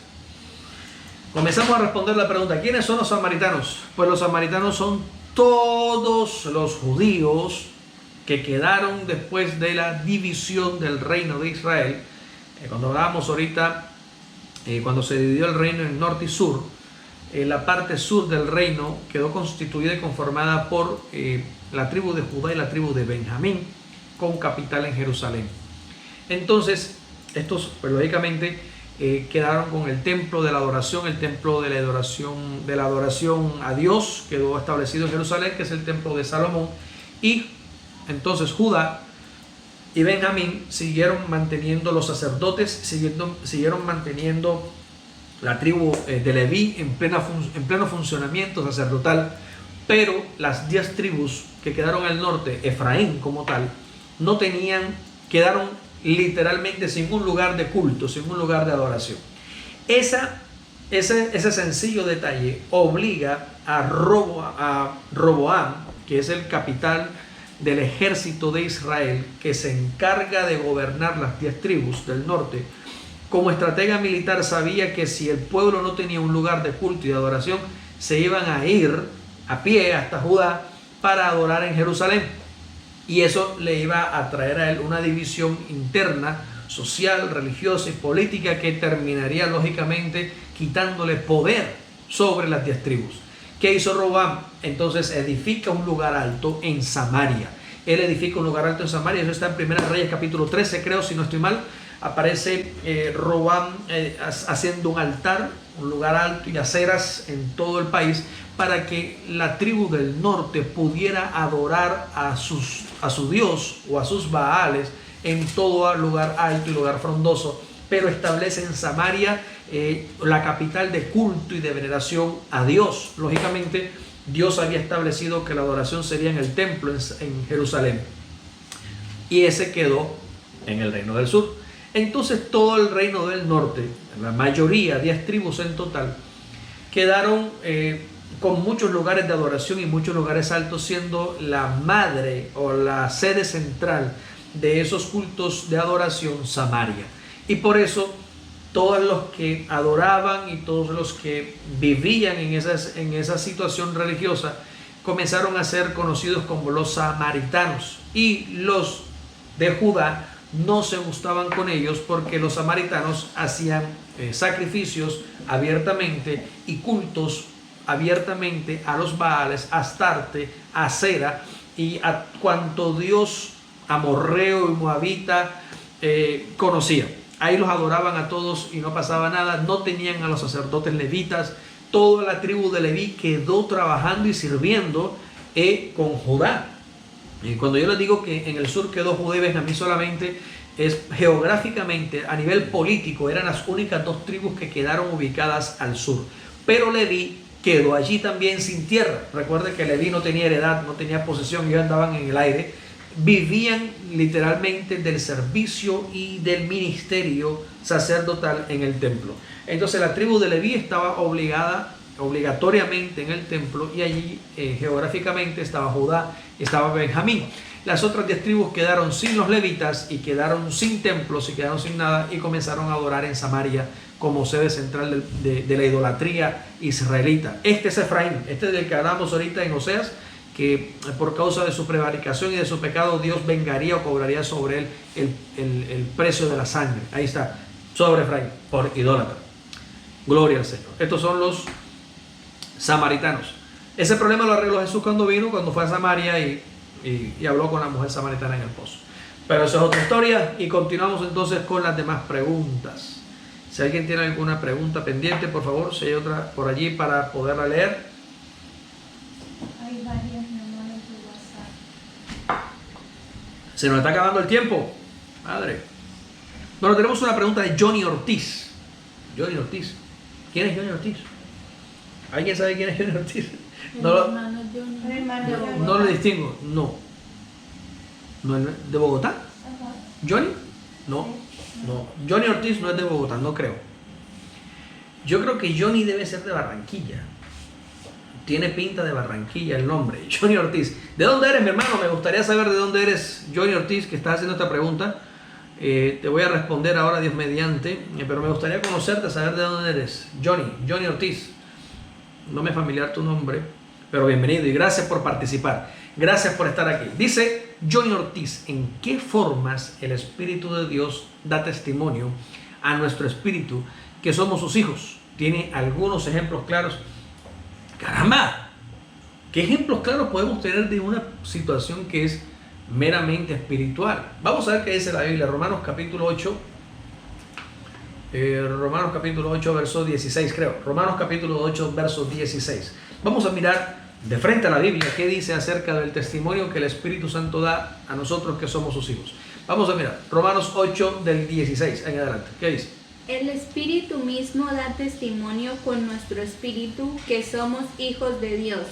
Comenzamos a responder la pregunta: ¿quiénes son los samaritanos? Pues los samaritanos son todos los judíos que quedaron después de la división del reino de Israel. Cuando hablábamos ahorita, cuando se dividió el reino en norte y sur, la parte sur del reino quedó constituida y conformada por la tribu de Judá y la tribu de Benjamín, con capital en Jerusalén. Entonces, estos, pues, lógicamente, quedaron con el templo de la adoración, el templo de la adoración a Dios, quedó establecido en Jerusalén, que es el templo de Salomón. Y entonces Judá y Benjamín siguieron manteniendo los sacerdotes, siguieron manteniendo la tribu de Leví en pleno funcionamiento sacerdotal, pero las 10 tribus que quedaron al norte, Efraín como tal, quedaron literalmente sin un lugar de culto, sin un lugar de adoración. Ese sencillo detalle obliga a Roboam, que es el capitán del ejército de Israel, que se encarga de gobernar las 10 tribus del norte. Como estratega militar sabía que si el pueblo no tenía un lugar de culto y de adoración, se iban a ir a pie hasta Judá para adorar en Jerusalén. Y eso le iba a traer a él una división interna, social, religiosa y política, que terminaría lógicamente quitándole poder sobre las 10 tribus. ¿Qué hizo Roboam? Entonces edifica un lugar alto en Samaria. Él edifica un lugar alto en Samaria. Eso está en 1 Reyes capítulo 13, creo, si no estoy mal. Aparece Roboam haciendo un altar, un lugar alto y aceras en todo el país, para que la tribu del norte pudiera adorar a su Dios o a sus Baales en todo lugar alto y lugar frondoso. Pero establece en Samaria la capital de culto y de veneración a Dios. Lógicamente, Dios había establecido que la adoración sería en el templo en Jerusalén, y ese quedó en el reino del sur. Entonces todo el reino del norte, la mayoría, 10 tribus en total, quedaron con muchos lugares de adoración y muchos lugares altos, siendo la madre o la sede central de esos cultos de adoración Samaria. Y por eso todos los que adoraban y todos los que vivían en esa situación religiosa comenzaron a ser conocidos como los samaritanos, y los de Judá no se gustaban con ellos porque los samaritanos hacían sacrificios abiertamente y cultos abiertamente a los Baales, a Astarte, a Acera y a cuanto dios amorreo y moabita conocía. Ahí los adoraban a todos y no pasaba nada. No tenían a los sacerdotes levitas. Toda la tribu de Leví quedó trabajando y sirviendo con Judá. Y cuando yo les digo que en el sur quedó Judá y Benjamín solamente, es geográficamente, a nivel político, eran las únicas dos tribus que quedaron ubicadas al sur. Pero Leví quedó allí también sin tierra. Recuerde que Leví no tenía heredad, no tenía posesión, ellos andaban en el aire. Vivían literalmente del servicio y del ministerio sacerdotal en el templo. Entonces la tribu de Leví estaba obligatoriamente en el templo, y allí geográficamente estaba Judá, estaba Benjamín. Las otras 10 tribus quedaron sin los levitas y quedaron sin templos y quedaron sin nada, y comenzaron a adorar en Samaria como sede central de la idolatría israelita. Este es Efraín, este es del que hablamos ahorita en Oseas, que por causa de su prevaricación y de su pecado Dios vengaría o cobraría sobre él el precio de la sangre. Ahí está, sobre Efraín, por idólatra. Gloria al Señor. Estos son los samaritanos. Ese problema lo arregló Jesús cuando fue a Samaria y habló con la mujer samaritana en el pozo. Pero eso es otra historia, y continuamos entonces con las demás preguntas. Si alguien tiene alguna pregunta pendiente, por favor, si hay otra por allí para poderla leer. Hay varias, mi hermano, en tu WhatsApp. Se nos está acabando el tiempo, madre. Bueno, tenemos una pregunta de Johnny Ortiz. Johnny Ortiz. ¿Quién es Johnny Ortiz? ¿Alguien sabe quién es Johnny Ortiz? No lo distingo. No. ¿No es de Bogotá? Ajá. ¿Johnny? No. No. Johnny Ortiz no es de Bogotá, no creo. Yo creo que Johnny debe ser de Barranquilla. Tiene pinta de Barranquilla el nombre, Johnny Ortiz. ¿De dónde eres, mi hermano? Me gustaría saber de dónde eres, Johnny Ortiz, que estás haciendo esta pregunta. Te voy a responder ahora, Dios mediante, pero me gustaría conocerte, saber de dónde eres. Johnny Ortiz. No me es familiar tu nombre, pero bienvenido y gracias por participar. Gracias por estar aquí. Dice Johnny Ortiz: ¿en qué formas el Espíritu de Dios da testimonio a nuestro espíritu que somos sus hijos? ¿Tiene algunos ejemplos claros? ¡Caramba! ¿Qué ejemplos claros podemos tener de una situación que es meramente espiritual? Vamos a ver qué dice la Biblia. Romanos capítulo 8, verso 16, creo. Romanos capítulo 8, verso 16. Vamos a mirar de frente a la Biblia qué dice acerca del testimonio que el Espíritu Santo da a nosotros que somos sus hijos. Vamos a mirar Romanos 8 del 16 en adelante. ¿Qué dice? El Espíritu mismo da testimonio con nuestro espíritu que somos hijos de Dios.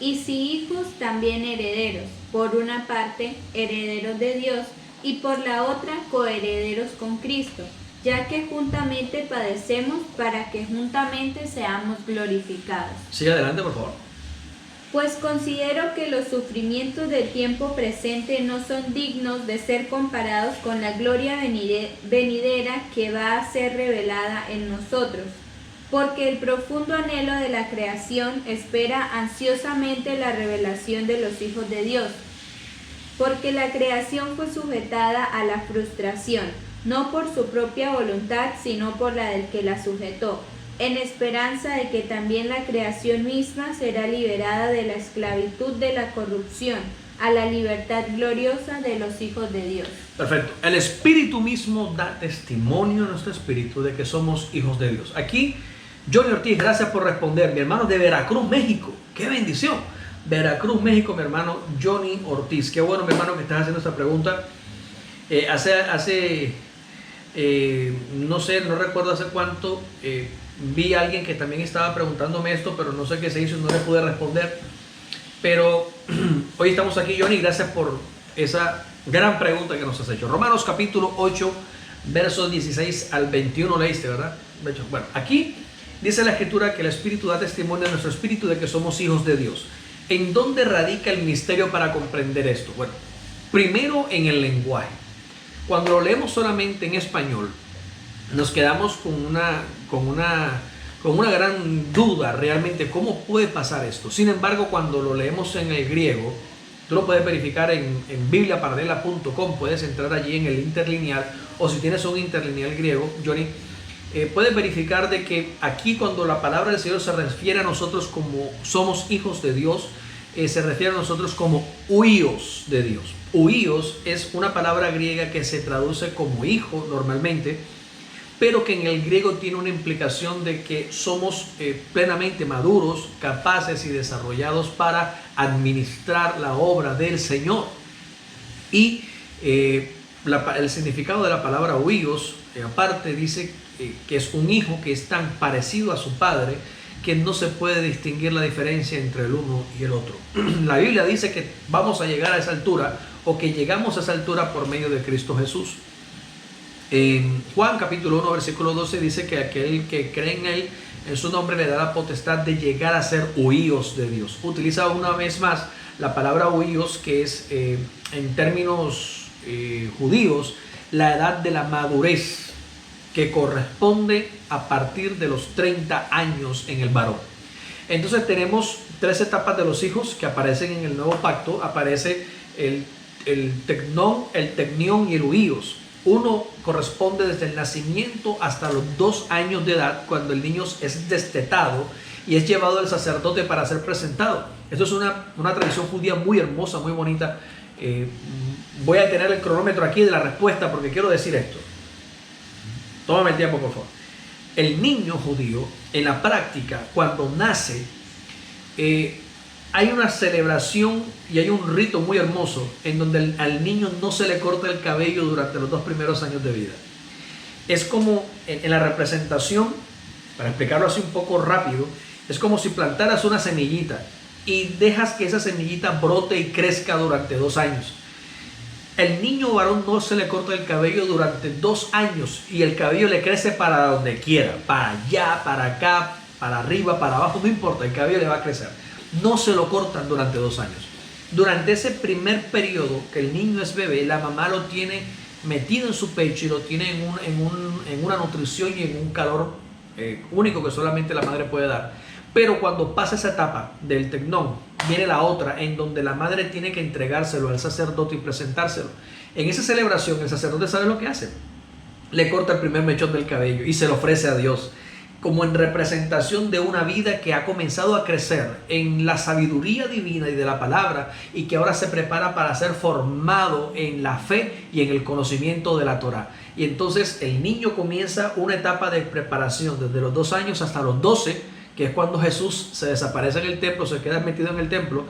Y si hijos, también herederos. Por una parte, herederos de Dios, y por la otra, coherederos con Cristo, ya que juntamente padecemos para que juntamente seamos glorificados. Sigue adelante, por favor. Pues considero que los sufrimientos del tiempo presente no son dignos de ser comparados con la gloria venidera que va a ser revelada en nosotros, porque el profundo anhelo de la creación espera ansiosamente la revelación de los hijos de Dios, porque la creación fue sujetada a la frustración, no por su propia voluntad, sino por la del que la sujetó, en esperanza de que también la creación misma será liberada de la esclavitud de la corrupción a la libertad gloriosa de los hijos de Dios. Perfecto. El Espíritu mismo da testimonio a nuestro espíritu de que somos hijos de Dios. Aquí, Johnny Ortiz, gracias por responder. Mi hermano de Veracruz, México. ¡Qué bendición! Veracruz, México, mi hermano Johnny Ortiz. Qué bueno, mi hermano, que estás haciendo esta pregunta. No sé, no recuerdo hace cuánto, vi a alguien que también estaba preguntándome esto, pero no sé qué se hizo y no le pude responder. Pero hoy estamos aquí, Johnny, gracias por esa gran pregunta que nos has hecho. Romanos capítulo 8, versos 16 al 21 leíste, ¿verdad? De hecho, bueno, aquí dice la Escritura que el Espíritu da testimonio a nuestro espíritu de que somos hijos de Dios. ¿En dónde radica el misterio para comprender esto? Bueno, primero en el lenguaje. Cuando lo leemos solamente en español, nos quedamos con con una gran duda realmente cómo puede pasar esto. Sin embargo, cuando lo leemos en el griego, tú lo puedes verificar en bibliaparalela.com, puedes entrar allí en el interlineal, o si tienes un interlineal griego, Johnny, puedes verificar de que aquí cuando la palabra del Señor se refiere a nosotros como somos hijos de Dios, se refiere a nosotros como huíos de Dios. Huíos es una palabra griega que se traduce como hijo normalmente, pero que en el griego tiene una implicación de que somos plenamente maduros, capaces y desarrollados para administrar la obra del Señor. Y el significado de la palabra huíos, aparte dice que es un hijo que es tan parecido a su padre que no se puede distinguir la diferencia entre el uno y el otro. La Biblia dice que vamos a llegar a esa altura, o que llegamos a esa altura por medio de Cristo Jesús. En Juan capítulo 1 versículo 12 dice que aquel que cree en Él, en su nombre, le da la potestad de llegar a ser huíos de Dios. Utiliza una vez más la palabra huíos, que es en términos judíos la edad de la madurez, que corresponde a partir de los 30 años en el varón. Entonces tenemos tres etapas de los hijos que aparecen en el nuevo pacto. Aparece el tecnión y el huíos. Uno corresponde desde el nacimiento hasta los 2 años de edad, cuando el niño es destetado y es llevado al sacerdote para ser presentado. Esto es una tradición judía muy hermosa, muy bonita. Voy a tener el cronómetro aquí de la respuesta porque quiero decir esto. Tómame el tiempo, por favor. El niño judío, en la práctica, cuando nace, hay una celebración y hay un rito muy hermoso en donde al niño no se le corta el cabello durante los 2 primeros años de vida. Es como en la representación, para explicarlo así un poco rápido, es como si plantaras una semillita y dejas que esa semillita brote y crezca durante 2 años. El niño varón no se le corta el cabello durante 2 años y el cabello le crece para donde quiera, para allá, para acá, para arriba, para abajo, no importa, el cabello le va a crecer. No se lo cortan durante 2 años. Durante ese primer periodo que el niño es bebé, la mamá lo tiene metido en su pecho y lo tiene en una nutrición y en un calor único que solamente la madre puede dar. Pero cuando pasa esa etapa del tecnón, viene la otra en donde la madre tiene que entregárselo al sacerdote y presentárselo. En esa celebración el sacerdote sabe lo que hace. Le corta el primer mechón del cabello y se lo ofrece a Dios, como en representación de una vida que ha comenzado a crecer en la sabiduría divina y de la palabra, y que ahora se prepara para ser formado en la fe y en el conocimiento de la Torá. Y entonces el niño comienza una etapa de preparación desde los 2 años hasta los 12, que es cuando Jesús se desaparece en el templo, se queda metido en el templo,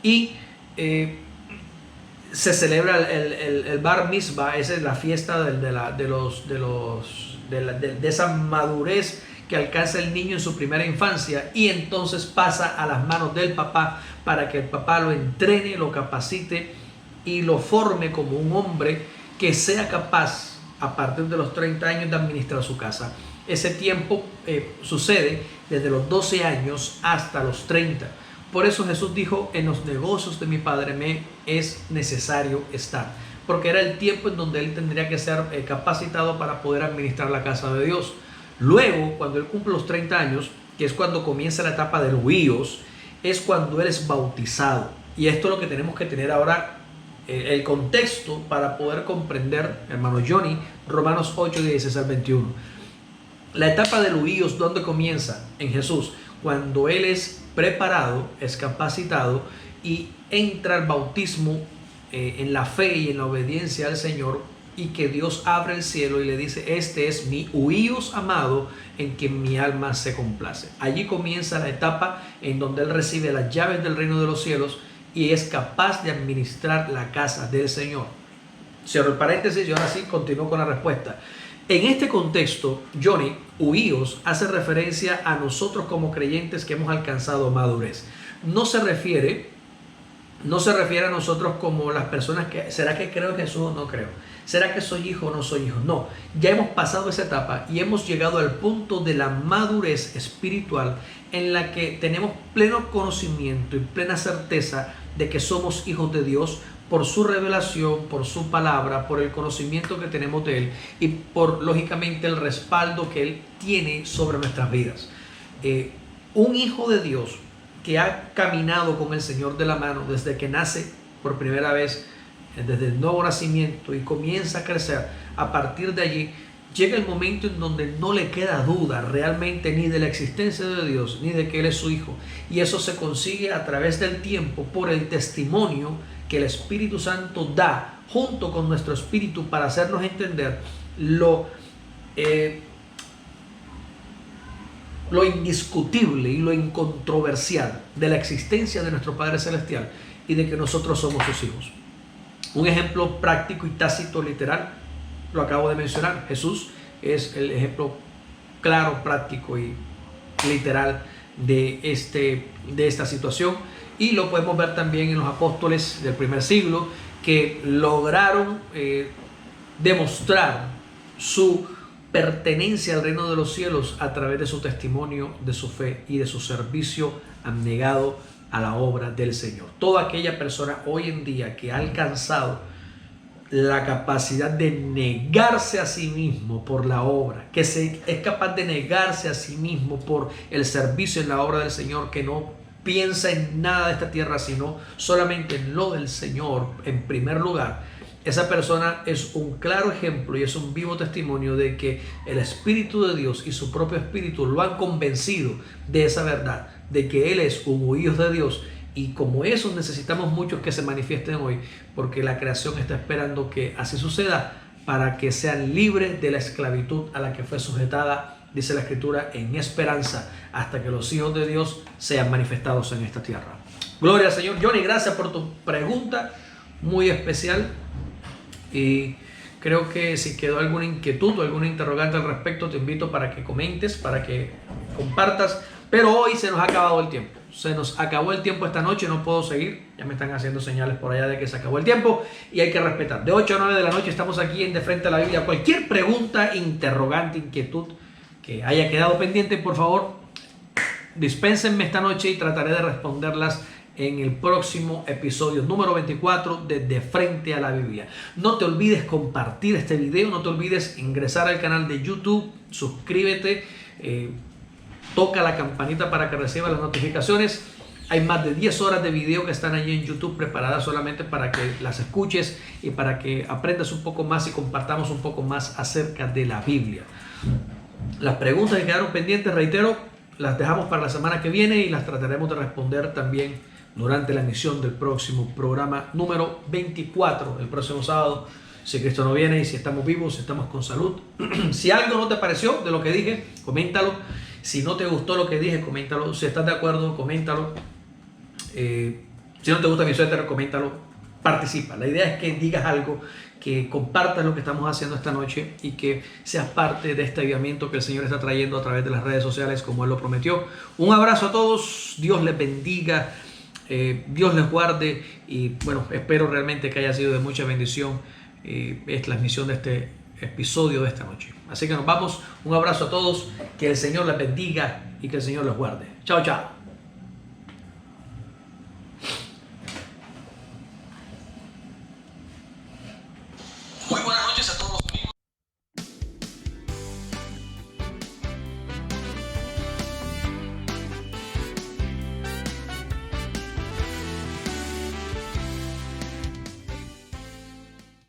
y se celebra el Bar Mitzvah. Esa es la fiesta de esa madurez que alcanza el niño en su primera infancia, y entonces pasa a las manos del papá para que el papá lo entrene, lo capacite y lo forme como un hombre que sea capaz a partir de los 30 años de administrar su casa. Ese tiempo sucede desde los 12 años hasta los 30. Por eso Jesús dijo: en los negocios de mi Padre me es necesario estar, porque era el tiempo en donde él tendría que ser capacitado para poder administrar la casa de Dios. Luego, cuando él cumple los 30 años, que es cuando comienza la etapa de los huíos, es cuando él es bautizado. Y esto es lo que tenemos que tener ahora, el contexto para poder comprender, hermano Johnny, Romanos 8, 16 al 21. La etapa de los huíos, ¿dónde comienza? En Jesús, cuando él es preparado, es capacitado y entra al bautismo en la fe y en la obediencia al Señor, y que Dios abre el cielo y le dice: este es mi huíos amado, en quien mi alma se complace. Allí comienza la etapa en donde él recibe las llaves del reino de los cielos y es capaz de administrar la casa del Señor. Cierro el paréntesis y ahora sí continúo con la respuesta. En este contexto, Johnny, huíos hace referencia a nosotros como creyentes que hemos alcanzado madurez. No se refiere a nosotros como las personas que, ¿será que creo en Jesús o no creo? ¿Será que soy hijo o no soy hijo? No, ya hemos pasado esa etapa y hemos llegado al punto de la madurez espiritual, en la que tenemos pleno conocimiento y plena certeza de que somos hijos de Dios por su revelación, por su palabra, por el conocimiento que tenemos de Él y por, lógicamente, el respaldo que Él tiene sobre nuestras vidas. un hijo de Dios que ha caminado con el Señor de la mano desde que nace por primera vez, desde el nuevo nacimiento, y comienza a crecer, a partir de allí llega el momento en donde no le queda duda realmente ni de la existencia de Dios, ni de que Él es su Hijo. Y eso se consigue a través del tiempo por el testimonio que el Espíritu Santo da junto con nuestro espíritu para hacernos entender lo indiscutible y lo incontroversial de la existencia de nuestro Padre Celestial y de que nosotros somos sus hijos. Un ejemplo práctico y tácito, literal, lo acabo de mencionar. Jesús es el ejemplo claro, práctico y literal de esta situación, y lo podemos ver también en los apóstoles del primer siglo, que lograron demostrar su pertenencia al reino de los cielos a través de su testimonio, de su fe y de su servicio abnegado a la obra del Señor. Toda aquella persona hoy en día que ha alcanzado la capacidad de negarse a sí mismo por la obra, que es capaz de negarse a sí mismo por el servicio en la obra del Señor, que no piensa en nada de esta tierra, sino solamente en lo del Señor en primer lugar, esa persona es un claro ejemplo y es un vivo testimonio de que el Espíritu de Dios y su propio Espíritu lo han convencido de esa verdad, de que Él es un hijo de Dios. Y como eso necesitamos muchos que se manifiesten hoy, porque la creación está esperando que así suceda para que sean libres de la esclavitud a la que fue sujetada, dice la Escritura, en esperanza, hasta que los hijos de Dios sean manifestados en esta tierra. Gloria al Señor. Johnny, gracias por tu pregunta muy especial. Y creo que si quedó alguna inquietud o alguna interrogante al respecto, te invito para que comentes, para que compartas. Pero hoy se nos ha acabado el tiempo. Se nos acabó el tiempo esta noche, no puedo seguir. Ya me están haciendo señales por allá de que se acabó el tiempo y hay que respetar. De 8 a 9 de la noche estamos aquí en De Frente a la Biblia. Cualquier pregunta, interrogante, inquietud que haya quedado pendiente, por favor, dispénsenme esta noche y trataré de responderlas en el próximo episodio número 24 de Frente a la Biblia. No te olvides compartir este video, no te olvides ingresar al canal de YouTube, suscríbete, toca la campanita para que recibas las notificaciones. Hay más de 10 horas de video que están allí en YouTube preparadas solamente para que las escuches y para que aprendas un poco más y compartamos un poco más acerca de la Biblia. Las preguntas que quedaron pendientes, reitero, las dejamos para la semana que viene y las trataremos de responder también durante la emisión del próximo programa número 24, el próximo sábado, si Cristo no viene y si estamos vivos, si estamos con salud. Si algo no te pareció de lo que dije, coméntalo. Si no te gustó lo que dije, coméntalo. Si estás de acuerdo, coméntalo. Si no te gusta mi suéter, coméntalo. Participa. La idea es que digas algo, que compartas lo que estamos haciendo esta noche y que seas parte de este avivamiento que el Señor está trayendo a través de las redes sociales como Él lo prometió. Un abrazo a todos. Dios les bendiga. Dios les guarde. Y bueno, espero realmente que haya sido de mucha bendición es la transmisión de este episodio de esta noche. Así que nos vamos. Un abrazo a todos. Que el Señor les bendiga y que el Señor les guarde. Chao, chao.